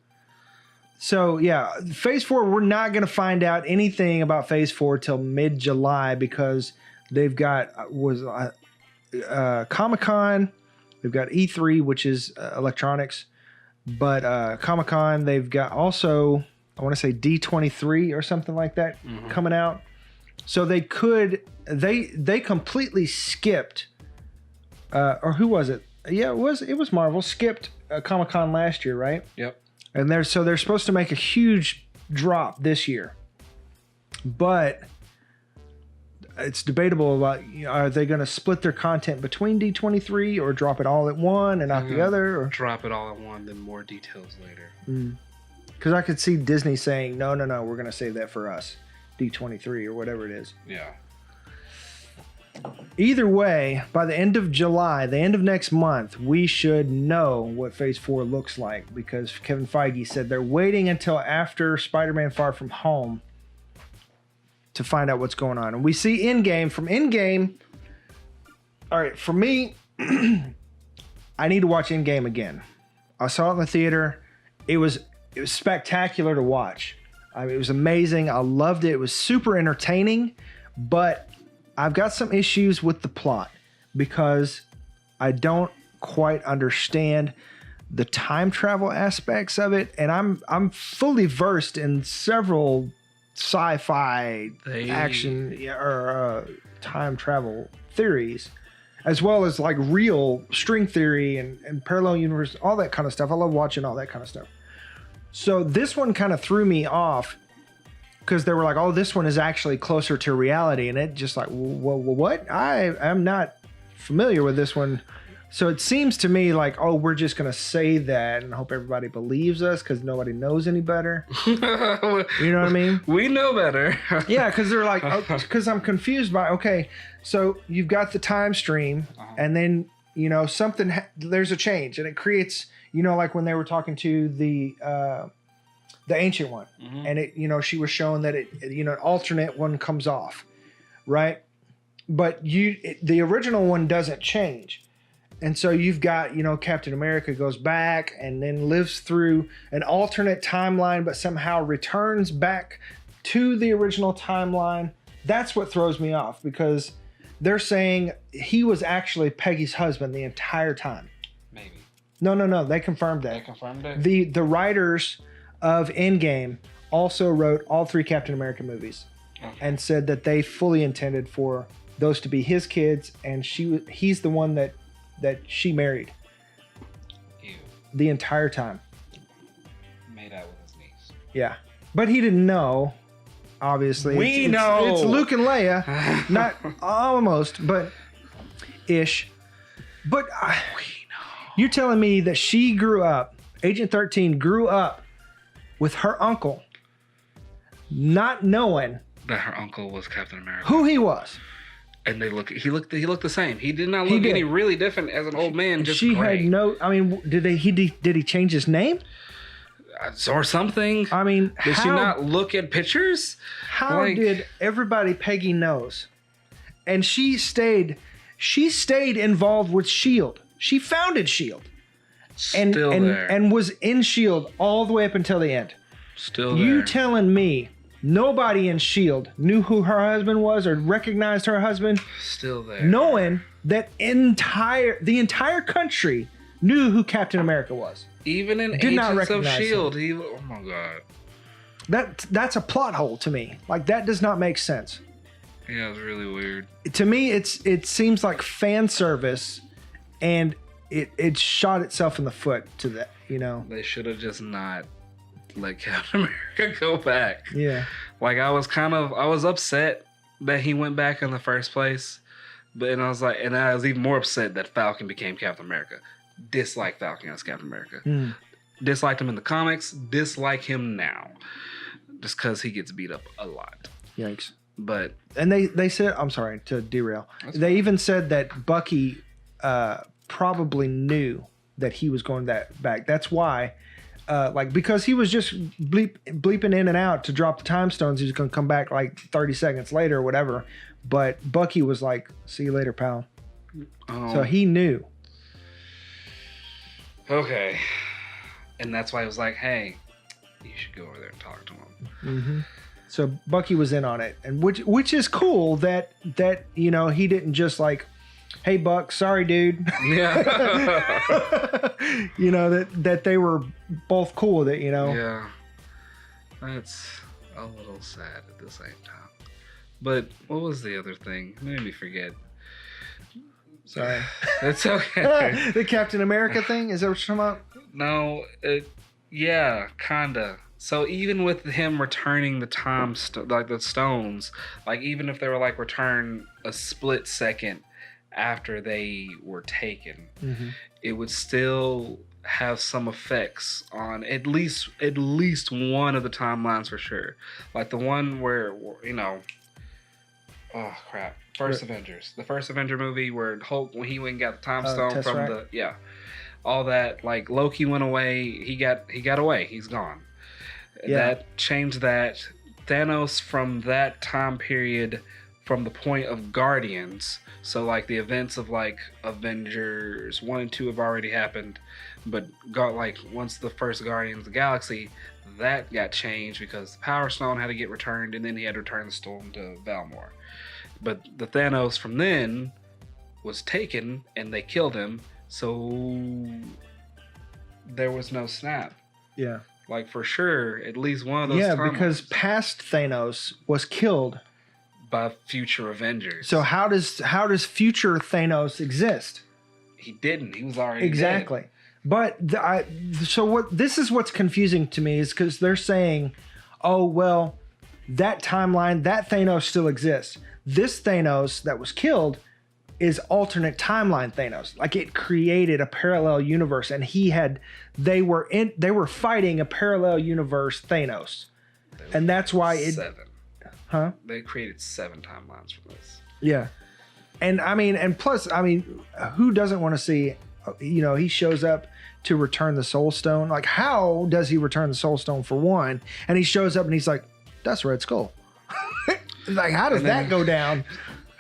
So, yeah, Phase 4, we're not going to find out anything about Phase 4 till mid-July, because they've got Comic-Con, they've got E3, which is electronics, but Comic-Con, they've got also, I want to say D23 or something like that coming out. So they completely skipped, or who was it? Yeah, it was Marvel, skipped Comic-Con last year, right? Yep. And they're supposed to make a huge drop this year. But it's debatable about, you know, are they going to split their content between D23 or drop it all at one and not the other? Or drop it all at one, then more details later. Because I could see Disney saying, no, we're going to save that for us. D23 or whatever it is. Yeah. Either way, by the end of July, the end of next month, we should know what Phase 4 looks like, because Kevin Feige said they're waiting until after Spider-Man Far From Home to find out what's going on. And we see Endgame. From Endgame, all right, for me, I need to watch Endgame again. I saw it in the theater. It was spectacular to watch. I mean, it was amazing. I loved it. It was super entertaining, but I've got some issues with the plot because I don't quite understand the time travel aspects of it, and I'm fully versed in several sci-fi action or time travel theories, as well as like real string theory and parallel universe, all that kind of stuff. I love watching all that kind of stuff. So this one kind of threw me off because they were like, oh, this one is actually closer to reality. And it just like, well, what? I'm not familiar with this one. So it seems to me like, oh, we're just going to say that and hope everybody believes us because nobody knows any better. You know what I mean? We know better. Yeah, because they're like, because I'm confused by, okay, so you've got the time stream and then, you know, there's a change and it creates, you know, like when they were talking to the ancient one and it, you know, she was showing that it, you know, an alternate one comes off, right? But the original one doesn't change. And so you've got, you know, Captain America goes back and then lives through an alternate timeline, but somehow returns back to the original timeline. That's what throws me off because they're saying he was actually Peggy's husband the entire time. Maybe. No. They confirmed that. They confirmed it? The writers of Endgame also wrote all 3 Captain America movies and said that they fully intended for those to be his kids and he's the one that she married. Ew. The entire time. Made out with his niece. Yeah. But he didn't know, obviously. We know. It's Luke and Leia. Not almost, but ish. But we know. You're telling me that she grew up, Agent 13 grew up with her uncle, not knowing that her uncle was Captain America. Who he was. And he looked the same. He did not look any really different as an old man. Just she gray. had no. I mean, did he change his name or something? I mean, did she not look at pictures? How did everybody Peggy knows? And she stayed involved with Shield. She founded Shield, and was in Shield all the way up until the end. Still there. You telling me? Nobody in S.H.I.E.L.D. knew who her husband was or recognized her husband. Still there. Knowing that the entire country knew who Captain America was. Even in Agents of S.H.I.E.L.D. Oh my God. That's a plot hole to me. Like, that does not make sense. Yeah, it was really weird. To me, it seems like fan service, and it shot itself in the foot to that, you know. They should have just not let Captain America go back. Yeah. Like I was upset that he went back in the first place. I was even more upset that Falcon became Captain America. Dislike Falcon as Captain America. Disliked him in the comics, dislike him now. Just because he gets beat up a lot. Yikes. And they said, I'm sorry to derail. They even said that Bucky probably knew that he was going back. That's why because he was just bleeping in and out to drop the time stones. He was going to come back like 30 seconds later or whatever. But Bucky was like, see you later, pal. Oh. So he knew. Okay. And that's why I was like, hey, you should go over there and talk to him. Mm-hmm. So Bucky was in on it. And which is cool that, you know, he didn't just like, hey, Buck, sorry, dude. Yeah. You know, that they were both cool with it, you know. Yeah. That's a little sad at the same time. But what was the other thing? It made me forget. Sorry. It's okay. The Captain America thing? Is that what you're talking about? No. Yeah, kinda. So even with him returning the time, the stones, like even if they were like return a split second after they were taken, it would still have some effects on at least one of the timelines for sure. Like the one where, you know, oh crap, Avengers, the first Avenger movie where Hulk, when he went and got the time stone from the all that, like Loki went away, he got away, he's gone. Yeah. That changed that. Thanos from that time period, from the point of Guardians, so like the events of like Avengers 1 and 2 have already happened, but got like once the first Guardians of the Galaxy, that got changed because the Power Stone had to get returned, and then he had to return the stone to Valmor. But the Thanos from then was taken, and they killed him. So there was no snap. Yeah. Like, for sure, at least one of those Yeah, because past Thanos was killed by future Avengers. So how does future Thanos exist? He didn't. He was already exactly. dead. But this is what's confusing to me is because they're saying, oh, well, that timeline, that Thanos still exists. This Thanos that was killed is alternate timeline Thanos. Like, it created a parallel universe, and they were fighting a parallel universe Thanos. And that's why they created 7 timelines from this. Yeah. And plus, who doesn't want to see, he shows up to return the Soul Stone. Like, how does he return the Soul Stone, for one? And he shows up and he's like, that's Red Skull. Like, how does that go down?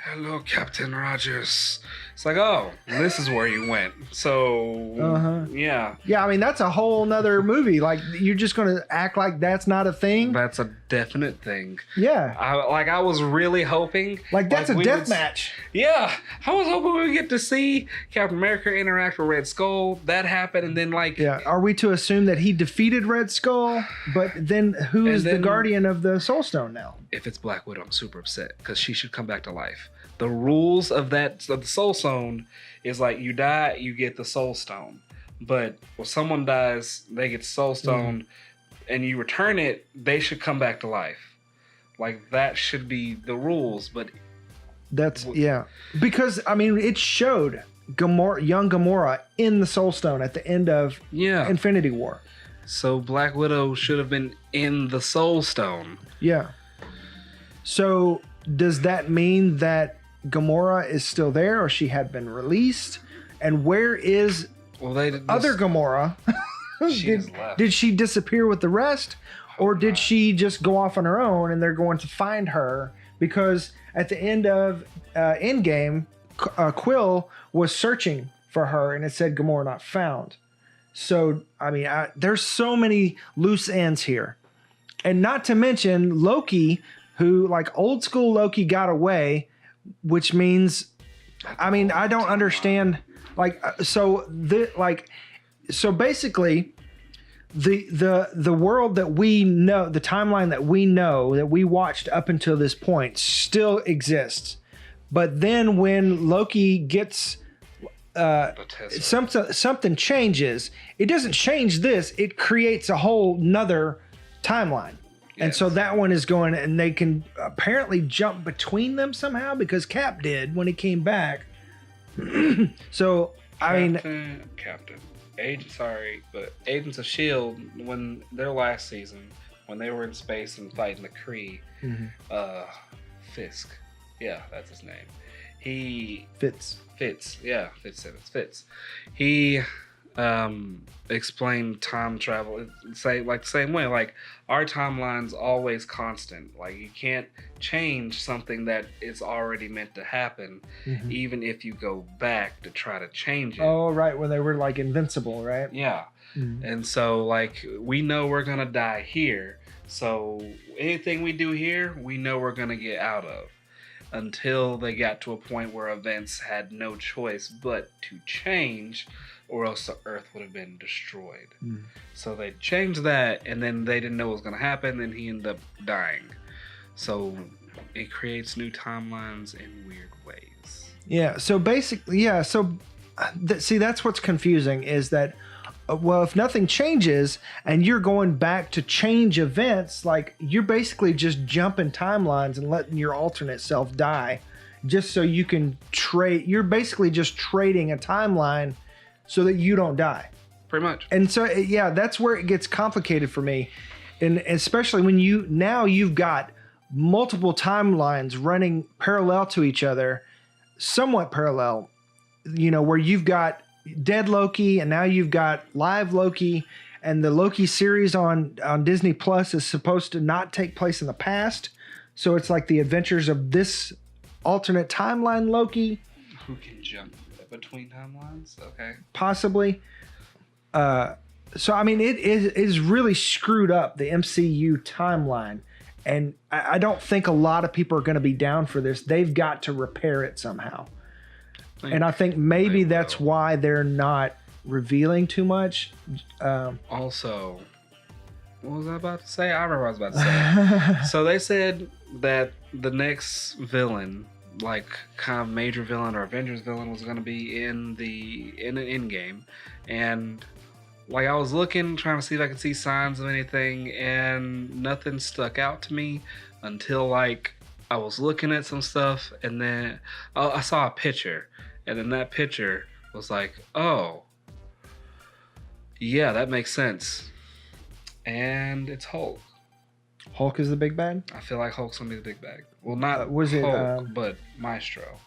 Hello, Captain Rogers. It's like, oh, this is where you went. So, yeah. Yeah, that's a whole nother movie. Like, you're just going to act like that's not a thing? That's a definite thing. Yeah. I was really hoping. Like, that's a death match. Yeah. I was hoping we would get to see Captain America interact with Red Skull. That happened, and then, like... Yeah. Are we to assume that he defeated Red Skull? But then who is the guardian of the Soul Stone now? If it's Black Widow, I'm super upset, because she should come back to life. The rules of the Soul Stone is like, you die, you get the Soul Stone. But when someone dies, they get the Soul Stone, and you return it, they should come back to life. Like, that should be the rules. But because it showed young Gamora in the Soul Stone at the end of Infinity War. So Black Widow should have been in the Soul Stone. Yeah. So does that mean that Gamora is still there, or she had been released? And where is other Gamora? Did she disappear with the rest? Or did she just go off on her own and they're going to find her? Because at the end of Endgame, Quill was searching for her and it said Gamora not found. So, there's so many loose ends here. And not to mention Loki, who, like, old school Loki got away, which means, I don't understand. So basically, the world that we know, the timeline that we know, that we watched up until this point, still exists. But then when Loki gets something changes, it doesn't change this. It creates a whole nother timeline. And so that one is going, and they can apparently jump between them somehow, because Cap did when he came back. So, Agents of S.H.I.E.L.D., when their last season, when they were in space and fighting the Kree, Fisk. Yeah, that's his name. Fitz. Fitz. He explain time travel, say, like, the same way, like, our timeline's always constant. Like, you can't change something that is already meant to happen, even if you go back to try to change it. Oh, right, when they were, like, invincible, right? Yeah. And so, like, we know we're gonna die here, so anything we do here, we know we're gonna get out of, until they got to a point where events had no choice but to change, or else the Earth would have been destroyed. So they changed that, and then they didn't know what was going to happen, and he ended up dying. So it creates new timelines in weird ways. Yeah, so basically, see, that's what's confusing, is that, if nothing changes, and you're going back to change events, like, you're basically just jumping timelines and letting your alternate self die, just so you can trade. You're basically just trading a timeline so that you don't die. Pretty much. And so, that's where it gets complicated for me. And especially when you've got multiple timelines running parallel to each other, somewhat parallel, where you've got dead Loki, and now you've got live Loki, and the Loki series on Disney Plus is supposed to not take place in the past. So it's like the adventures of this alternate timeline Loki. Who can jump between timelines? Okay. Possibly. So, it is really screwed up, the MCU timeline. And I don't think a lot of people are going to be down for this. They've got to repair it somehow. And I think maybe that's why they're not revealing too much. Also, what was I about to say? I remember what I was about to say. So they said that the next villain, like kind of major villain or Avengers villain, was going to be in an end game, and like I was looking, trying to see if I could see signs of anything, and nothing stuck out to me until like I was looking at some stuff, and then I saw a picture, and then that picture was like, oh, yeah, that makes sense. And it's Hulk. Hulk is the big bad? I feel like Hulk's gonna be the big bag. Well, not was it, Hulk, but Maestro.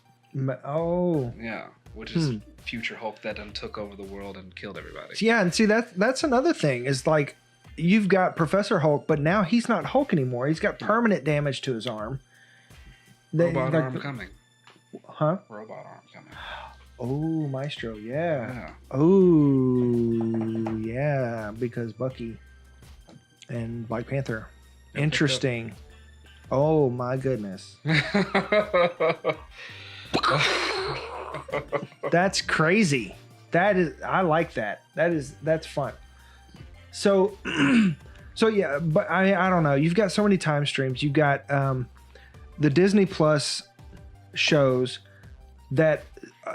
Oh. Yeah, which is future Hulk that done took over the world and killed everybody. Yeah, and see that's another thing is like you've got Professor Hulk, but now he's not Hulk anymore. He's got permanent damage to his arm. Robot arm coming. Huh? Robot arm coming. Oh, Maestro, yeah. Oh, yeah, because Bucky and Black Panther. Interesting. Oh my goodness. That's crazy. I like that. That's fun. So yeah, but I don't know. You've got so many time streams. You've got the Disney Plus shows that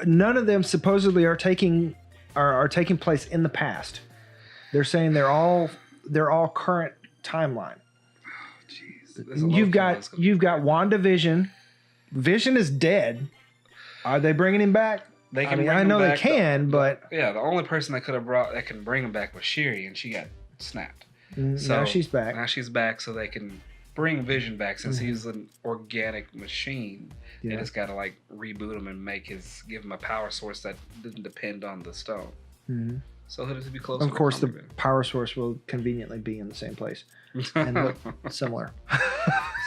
none of them supposedly are taking place in the past. They're saying they're all current timeline. You've got WandaVision. Vision is dead. Are they bringing him back? I know they can, but yeah, the only person that can bring him back was Shuri, and she got snapped. So now she's back. Now she's back, so they can bring Vision back since he's an organic machine. They just got to like reboot him and give him a power source that doesn't depend on the stone. Mm-hmm. So he'll just be close. Of course, the power source will conveniently be in the same place and look similar.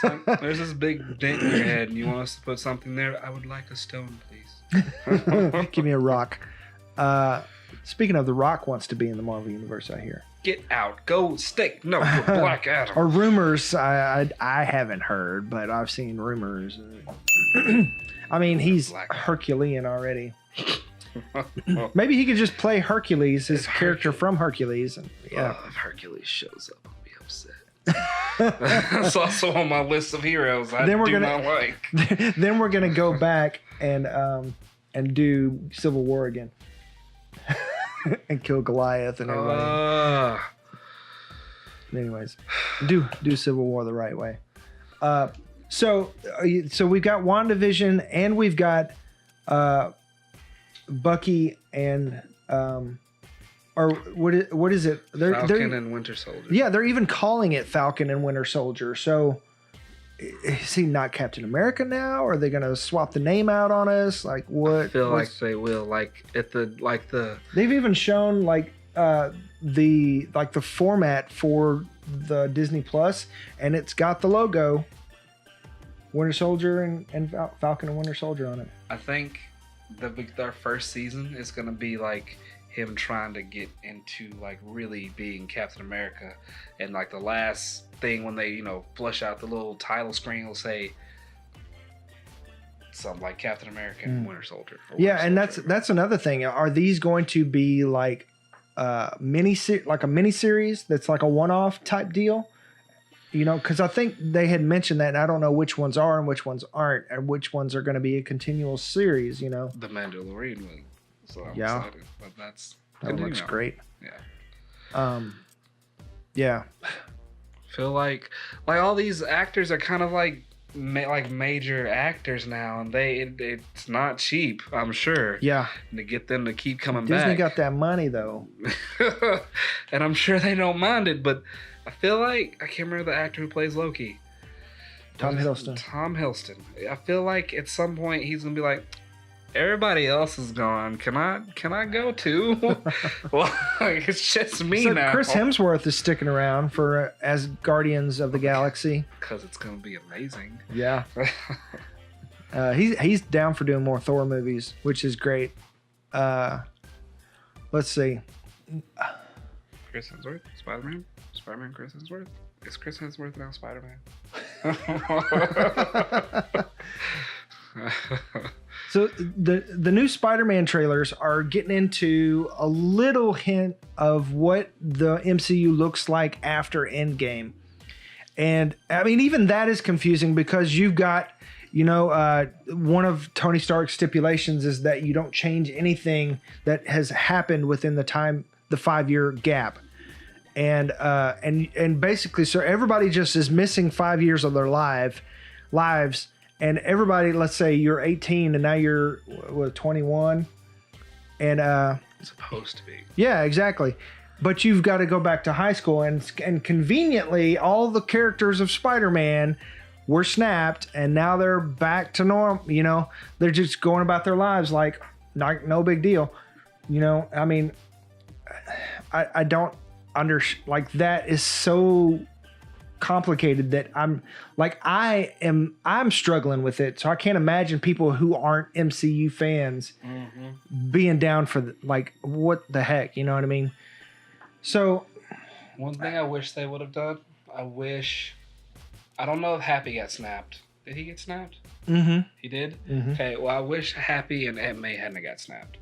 So, there's this big dent in your head, and you want us to put something there. I would like a stone, please. Give me a rock. Speaking of, the Rock wants to be in the Marvel Universe, I hear. Get out. Go stick. No, you're Black Adam. Or rumors. I haven't heard, but I've seen rumors. I mean, he's Herculean already. Maybe he could just play Hercules, his character from Hercules. And, yeah. If Hercules shows up, I'll be upset. That's also on my list of heroes I not like. Then we're going to go back and do Civil War again. And kill Goliath and everybody. Anyways, do Civil War the right way. So we've got WandaVision and we've got Bucky and or what is it? Falcon and Winter Soldier. Yeah, they're even calling it Falcon and Winter Soldier. So is he not Captain America now? Or are they gonna swap the name out on us? Like what? I feel like they will. They've even shown the format for the Disney Plus, and it's got the logo Winter Soldier and Falcon and Winter Soldier on it. I think their first season is gonna be like him trying to get into like really being Captain America, and like the last thing when they flush out the little title screen will say something like Captain America and Winter Soldier. And that's another thing. Are these going to be like a mini series that's like a one-off type deal? Because I think they had mentioned that, and I don't know which ones are and which ones aren't, and which ones are going to be a continual series. The Mandalorian one. So I'm excited, but that looks great. Yeah. Yeah. Feel like all these actors are kind of like major actors now, and it's not cheap, I'm sure. Yeah. To get them to keep coming back. Disney got that money though. And I'm sure they don't mind it, but I feel like I can't remember the actor who plays Loki. Tom Hiddleston. I feel like at some point he's gonna be like, everybody else is gone. Can I go too? Well, it's just me now. Chris Hemsworth is sticking around for as Guardians of the Galaxy because it's gonna be amazing. Yeah. He's down for doing more Thor movies, which is great. Let's see. Chris Hemsworth, Spider-Man, Chris Hemsworth. Is Chris Hemsworth now Spider-Man? So the new Spider-Man trailers are getting into a little hint of what the MCU looks like after Endgame. And I mean, even that is confusing because you've got, one of Tony Stark's stipulations is that you don't change anything that has happened within the 5-year gap. And basically, so everybody just is missing 5 years of their lives. And everybody, let's say you're 18 and now you're 21. And it's supposed to be. Yeah, exactly. But you've got to go back to high school, and conveniently, all the characters of Spider-Man were snapped, and now they're back to normal. They're just going about their lives like no big deal. I mean, I don't like that is so complicated that I'm struggling with it. So I can't imagine people who aren't MCU fans being down for what the heck, you know what I mean? So one thing I wish they would have done, I don't know if Happy got snapped. Did he get snapped? Mm-hmm. He did? Mm-hmm. Okay, well I wish Happy and Aunt May hadn't got snapped.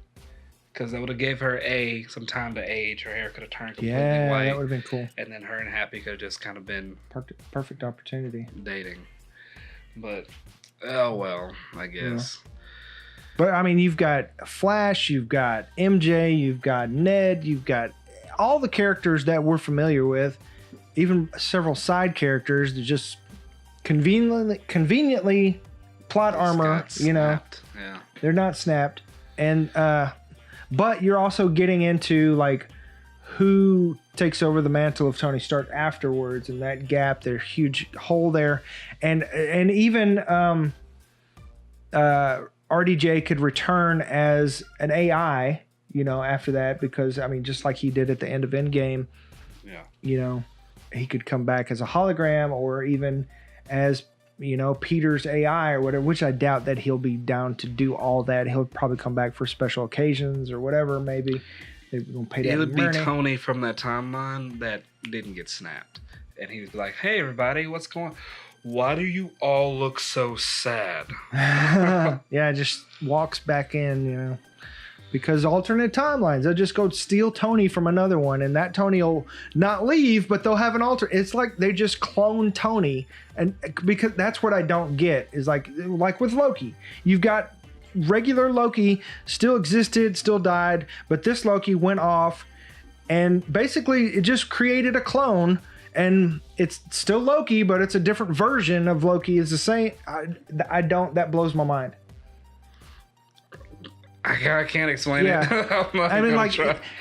Because that would have gave her some time to age. Her hair could have turned completely white. Yeah, that would have been cool. And then her and Happy could have just kind of been perfect opportunity dating. But oh well, I guess. Yeah. But I mean, you've got Flash, you've got MJ, you've got Ned, you've got all the characters that we're familiar with, even several side characters that just conveniently plot armor. Yeah, they're not snapped, and but you're also getting into who takes over the mantle of Tony Stark afterwards, and that gap, there's a huge hole there, and even RDJ could return as an AI, after that, because I mean, just like he did at the end of Endgame, he could come back as a hologram or even as Peter's AI or whatever, which I doubt that he'll be down to do all that. He'll probably come back for special occasions or whatever. Maybe they're gonna pay that. It would be money. Tony from that timeline that didn't get snapped, and he was like, "Hey, everybody, what's going? Why do you all look so sad?" Yeah, just walks back in, because alternate timelines. They'll just go steal Tony from another one, and that Tony will not leave, but they'll have an alternate. It's like they just clone Tony, and because that's what I don't get is like with Loki, you've got regular Loki still existed, still died, but this Loki went off, and basically it just created a clone. And it's still Loki, but it's a different version of Loki. Is the same. I don't. That blows my mind. I can't explain it. I mean,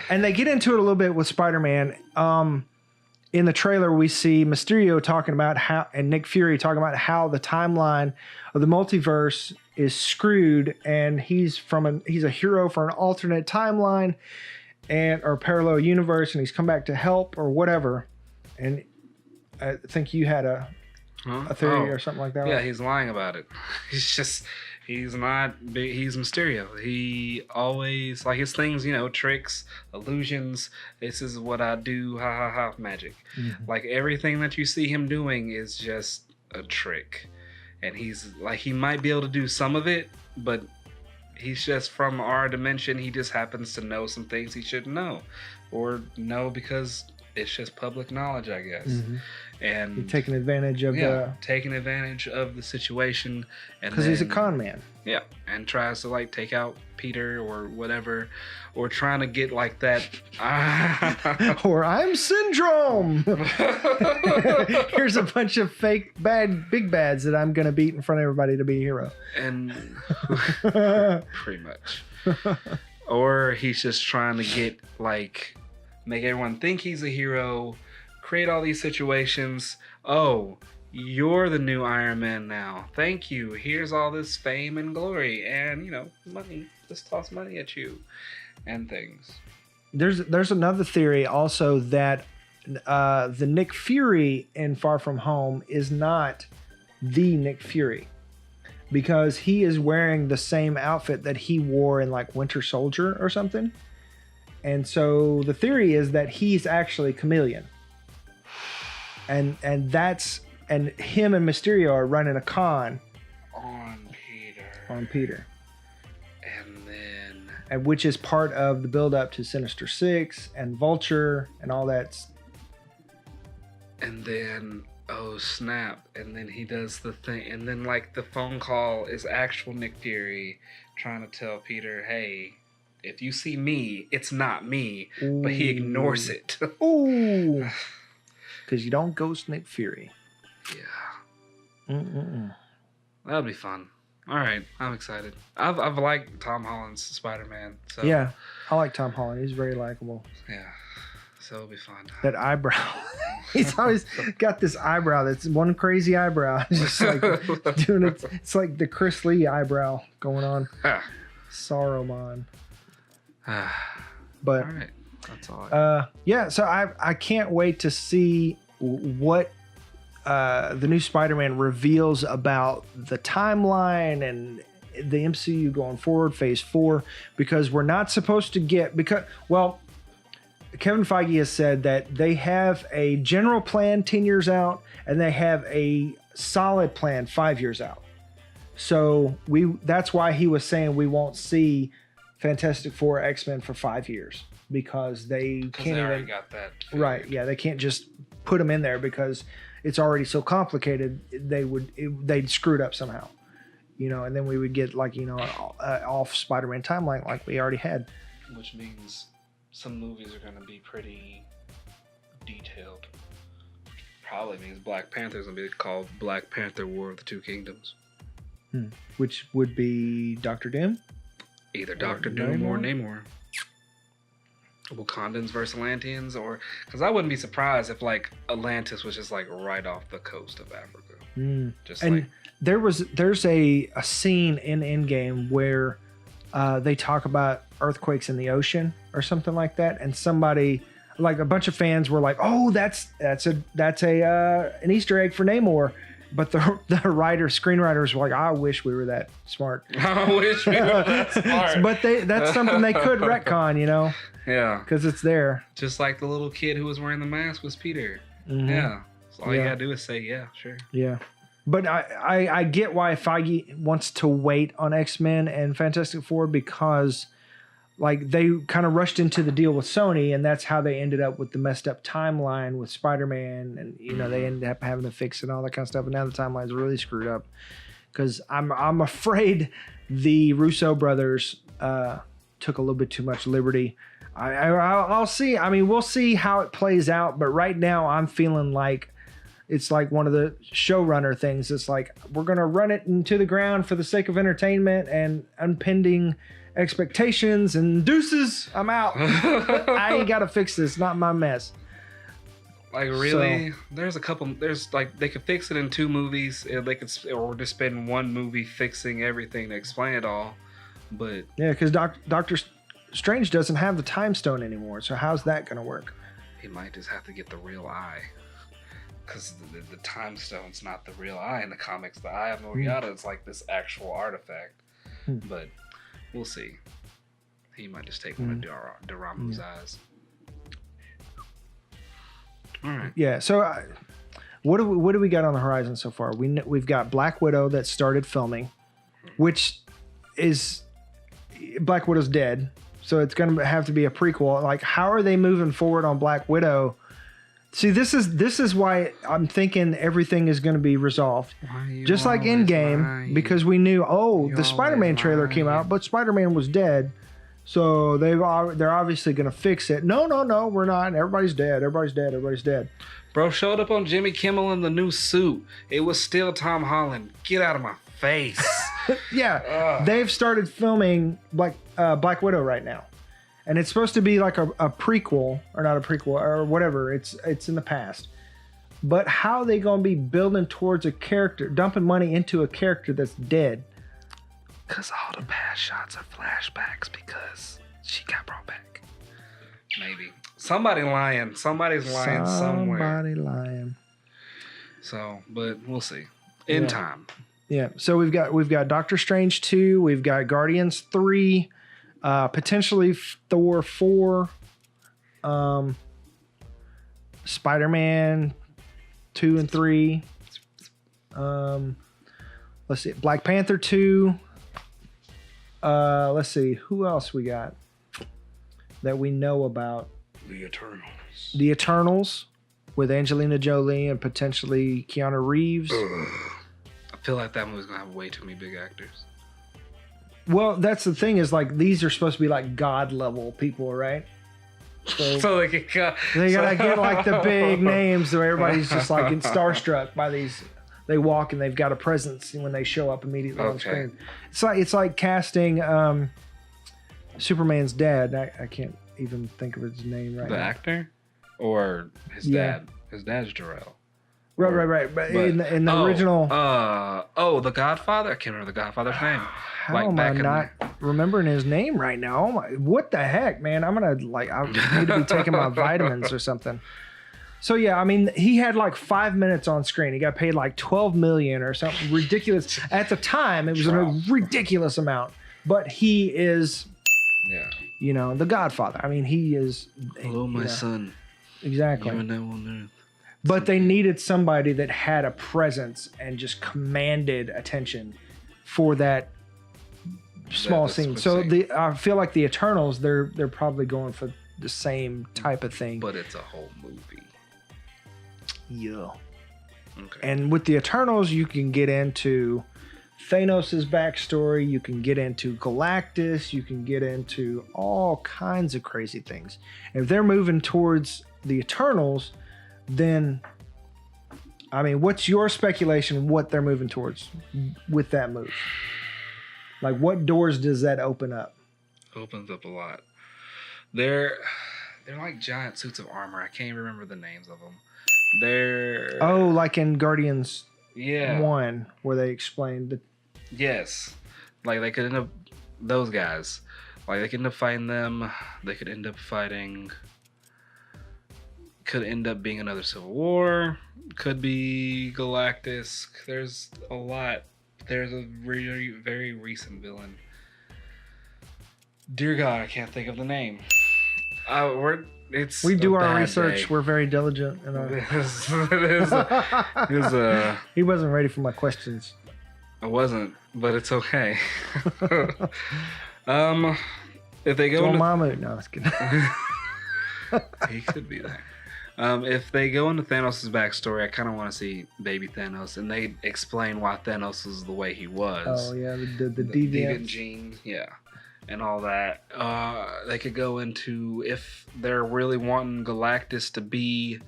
and they get into it a little bit with Spider-Man. In the trailer, we see Mysterio talking about and Nick Fury talking about how the timeline of the multiverse is screwed, and he's a hero for an alternate timeline or parallel universe, and he's come back to help or whatever. And I think you had a theory or something like that. Yeah, he's lying about it. He's Mysterio. He always, his things, tricks, illusions. This is what I do, ha ha ha, magic. Mm-hmm. Everything that you see him doing is just a trick. And he's he might be able to do some of it, but he's just from our dimension. He just happens to know some things he shouldn't know, or know because it's just public knowledge, I guess. Mm-hmm. And you're taking advantage of the situation, and because he's a con man. Yeah, and tries to take out Peter or whatever, or trying to get that. Or I'm Syndrome. Here's a bunch of fake big bads that I'm gonna beat in front of everybody to be a hero. And pretty much. Or he's just trying to get make everyone think he's a hero, create all these situations. Oh, you're the new Iron Man now. Thank you. Here's all this fame and glory and, money. Just toss money at you and things. There's another theory also that the Nick Fury in Far From Home is not the Nick Fury, because he is wearing the same outfit that he wore in Winter Soldier or something. And so the theory is that he's actually Chameleon. And him and Mysterio are running a con on Peter. and which is part of the build up to Sinister Six and Vulture and all that. And then, oh snap! And then he does the thing, and then like the phone call is actual Nick Fury trying to tell Peter, "Hey, if you see me, it's not me." Ooh. But he ignores it. Ooh, because you don't ghost Nick Fury. Yeah. That'll be fun. All right, I'm excited. I've liked Tom Holland's Spider-Man. So. Yeah, I like Tom Holland. He's very likable. Yeah, so it'll be fun. That eyebrow. He's always got this eyebrow that's one crazy eyebrow. Just like doing it. It's like the Chris Lee eyebrow going on. Saruman. But all right, that's all. Yeah, so I can't wait to see what the new Spider-Man reveals about the timeline and the MCU going forward, Phase 4, because we're not supposed to get Kevin Feige has said that they have a general plan 10 years out and they have a solid plan 5 years out. So that's why he was saying we won't see Fantastic Four, X-Men for 5 years because they can't already got that figured. Right. Yeah, they can't just put them in there because it's already so complicated. They'd screw it up somehow, and then we would get an off Spider-Man timeline like we already had. Which means some movies are going to be pretty detailed. Probably means Black Panther's going to be called Black Panther: War of the Two Kingdoms. Which would be Doctor Doom? Either Doctor Doom or Namor. Wakandans versus Atlanteans, or because I wouldn't be surprised if like Atlantis was just like right off the coast of Africa. Just and there's a scene in Endgame where they talk about earthquakes in the ocean or something like that, and somebody like a bunch of fans were like, "Oh, that's an Easter egg for Namor." But the screenwriters were like, "I wish we were that smart." I wish we were that smart. But that's something they could retcon, Yeah. Because it's there. Just like the little kid who was wearing the mask was Peter. Mm-hmm. Yeah. So all you gotta do is say, yeah, sure. Yeah. But I get why Feige wants to wait on X-Men and Fantastic Four because like they kind of rushed into the deal with Sony, and that's how they ended up with the messed up timeline with Spider-Man, and they ended up having to fix it and all that kind of stuff. And now the timeline's really screwed up because I'm afraid the Russo brothers took a little bit too much liberty. I'll see. I mean, we'll see how it plays out. But right now, I'm feeling like it's like one of the showrunner things. It's like we're gonna run it into the ground for the sake of entertainment and impending expectations and deuces. I'm out. I ain't gotta fix this. Not my mess. Like really, there's like they could fix it in 2 movies. Or just spend 1 movie fixing everything to explain it all. But yeah, because Doctor Strange doesn't have the time stone anymore. So how's that gonna work? He might just have to get the real eye. Because the time stone's not the real eye in the comics. The Eye of Moriarty is like this actual artifact. But we'll see. He might just take one of Dormammu's eyes. All right. Yeah. So, what do we got on the horizon so far? We've got Black Widow that started filming, which is Black Widow's dead, so it's going to have to be a prequel. Like, how are they moving forward on Black Widow? See, this is why I'm thinking everything is going to be resolved, just like Endgame, because we knew the Spider-Man trailer came out, but Spider-Man was dead, so they're obviously going to fix it. No, we're not. Everybody's dead. Everybody's dead. Bro showed up on Jimmy Kimmel in the new suit. It was still Tom Holland. Get out of my face. Yeah, they've started filming Black Widow right now. And it's supposed to be like a prequel, or not a prequel, or whatever. It's in the past. But how are they going to be building towards a character, dumping money into a character that's dead? Because all the past shots are flashbacks because she got brought back. Maybe. Somebody's lying somewhere. Somebody lying. So, but we'll see. In time. Yeah. So we've got Doctor Strange 2. We've got Guardians 3. Potentially Thor 4, Spider-Man 2 and 3, let's see, Black Panther 2, Let's see. Who else we got that we know about? The Eternals. The Eternals with Angelina Jolie and potentially Keanu Reeves. I feel like that movie's gonna have way too many big actors. Well, that's the thing is like these are supposed to be like God level people, right? So they could they gotta get like the big names, so everybody's just like getting starstruck by these. They walk and they've got a presence when they show up immediately on screen. It's like casting Superman's dad. I can't even think of his name right now. The actor or his dad? His dad's Jor-El. Right. But in the original, The Godfather. I can't remember the Godfather's name. How am I not remembering his name right now? Oh my! What the heck, man? I need to be taking my vitamins or something. So yeah, I mean, he had like 5 minutes on screen. He got paid like $12 million or something ridiculous. At the time, it was a ridiculous amount. But he is, the Godfather. I mean, he is. Hello, my son. Exactly. You and I on Earth. But they needed somebody that had a presence and just commanded attention for that small scene. So I feel like the Eternals, they're probably going for the same type of thing. But it's a whole movie. Yeah. Okay. And with the Eternals, you can get into Thanos' backstory. You can get into Galactus. You can get into all kinds of crazy things. And if they're moving towards the Eternals, then, I mean, what's your speculation what they're moving towards with that move? Like, what doors does that open up? Opens up a lot. They're like giant suits of armor. I can't even remember the names of them. Like in Guardians 1, where they explained that. Yes. Like they could end up, those guys, like they could end up fighting them. They could end up fighting, could end up being another Civil War. Could be Galactus. There's a lot. There's a really very recent villain. Dear God, I can't think of the name. We do our research. Day. We're very diligent. He wasn't ready for my questions. I wasn't, but it's okay. If they go into Dormammu, no, I was kidding. He could be there. If they go into Thanos' backstory, I kind of want to see baby Thanos, and they explain why Thanos is the way he was. Oh yeah, the deviant gene, and all that. They could go into, if they're really wanting Galactus to be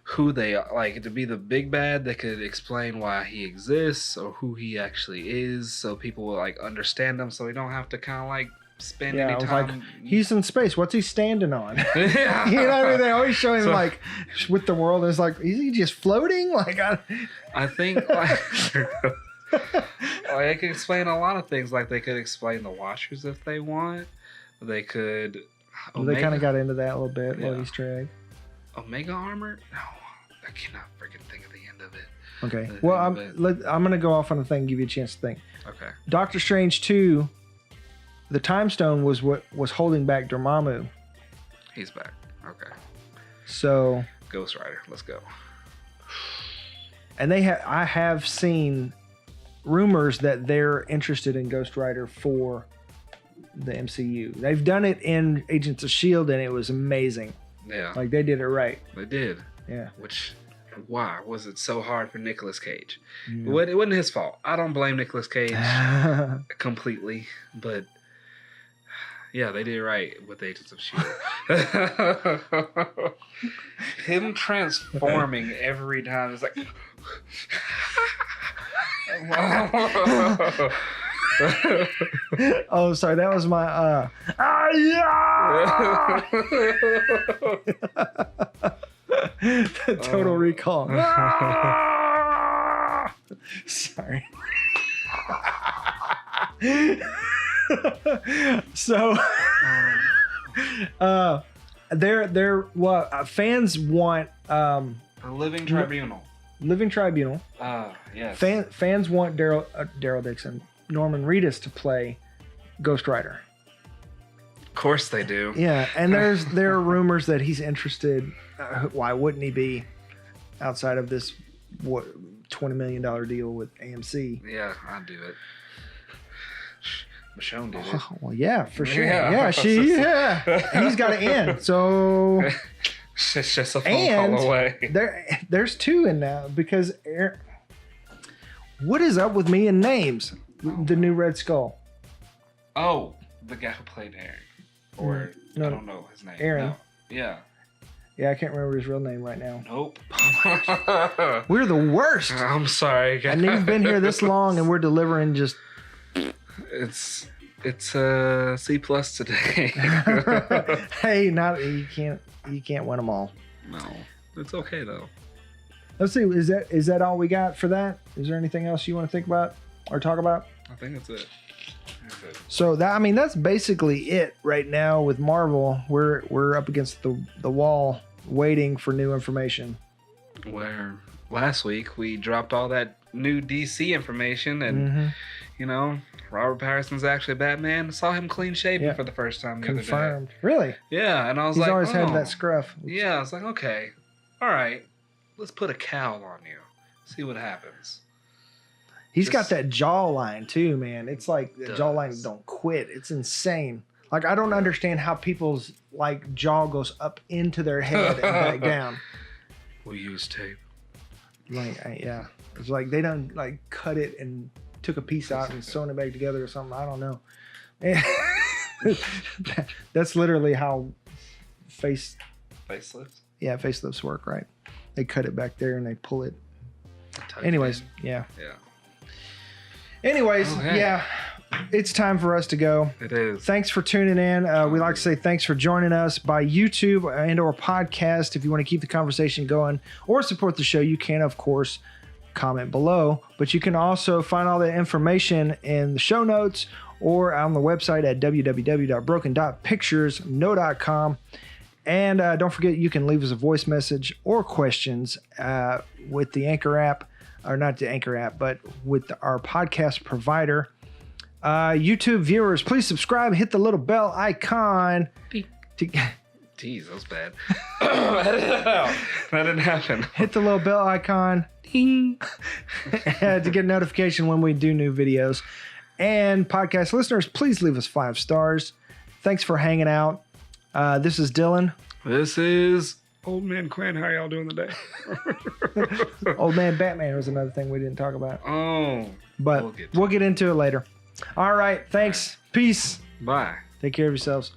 who they are, like to be the big bad, they could explain why he exists or who he actually is, so people will like understand him, so we don't have to kind of like spend any time. Like, he's in space. What's he standing on? You know what I mean? They always show him like with the world. It's like, is he just floating? Like I think like. They could explain a lot of things. Like they could explain the Watchers if they want. They could. They kind of got into that a little bit. Little Easter egg. Omega armor? No, I cannot freaking think of the end of it. Okay. Well, I'm gonna go off on a thing. Give you a chance to think. Okay. Doctor Strange 2. The Time Stone was what was holding back Dormammu. He's back. Okay. So. Ghost Rider. Let's go. And I have seen rumors that they're interested in Ghost Rider for the MCU. They've done it in Agents of S.H.I.E.L.D. and it was amazing. Yeah. Like they did it right. They did. Yeah. Why was it so hard for Nicolas Cage? Yeah. It wasn't his fault. I don't blame Nicolas Cage completely, but yeah, they did it right with Agents of S.H.I.E.L.D. Him transforming every time is like... Oh, sorry. That was my Total Recall. Sorry. So, fans want a living tribunal. Living Tribunal. Yes. Fans want Daryl Dixon, Norman Reedus to play Ghost Rider. Of course they do. Yeah, and there are rumors that he's interested. Why wouldn't he be? Outside of this $20 million deal with AMC. Yeah, I'd do it. Michonne did it. Oh, well, yeah, for sure. Yeah. He's got an N. So It's just a phone call away. there's two in now because what is up with me and names? The new Red Skull. Oh, the guy who played Aaron. Or No, I don't know his name. Aaron. No. Yeah. Yeah, I can't remember his real name right now. Nope. We're the worst. I'm sorry, guys. And you've been here this long, and we're delivering just. It's a C+ today. Hey, you can't win them all. No, it's okay though. Let's see. Is that all we got for that? Is there anything else you want to think about or talk about? I think that's it. So that's basically it right now with Marvel. We're up against the wall, waiting for new information. Where last week we dropped all that new DC information, and Robert Pattinson's actually Batman. I saw him clean shaven for the first time. Confirmed. Really? Yeah, and I was He's like, always had that scruff. Yeah, I was like, okay, all right, let's put a cowl on you, see what happens. He's got that jawline too, man. It's like the jawline don't quit. It's insane. Like I don't understand how people's like jaw goes up into their head and back down. We use tape. It's like they don't like cut it and took a piece out and sewn it back together or something. I don't know. That's literally how facelifts. Yeah, facelifts work, right? They cut it back there and they pull it. Anyways, yeah. Anyways, it's time for us to go. It is. Thanks for tuning in. We like to say thanks for joining us by YouTube and or podcast. If you want to keep the conversation going or support the show, you can, of course, comment below. But you can also find all the information in the show notes or on the website at www.broken.picturesno.com. And don't forget, you can leave us a voice message or questions with the Anchor app. Or not the Anchor app, but with our podcast provider. YouTube viewers, please subscribe. Hit the little bell icon. Jeez, that was bad. That didn't happen. Hit the little bell icon. Ding. To get notification when we do new videos. And podcast listeners, please leave us 5 stars. Thanks for hanging out. This is Dylan. This is Old Man Quin. How y'all doing today? Old Man Batman was another thing we didn't talk about. Oh. But we'll get into it later. All right. Thanks. Peace. Bye. Take care of yourselves.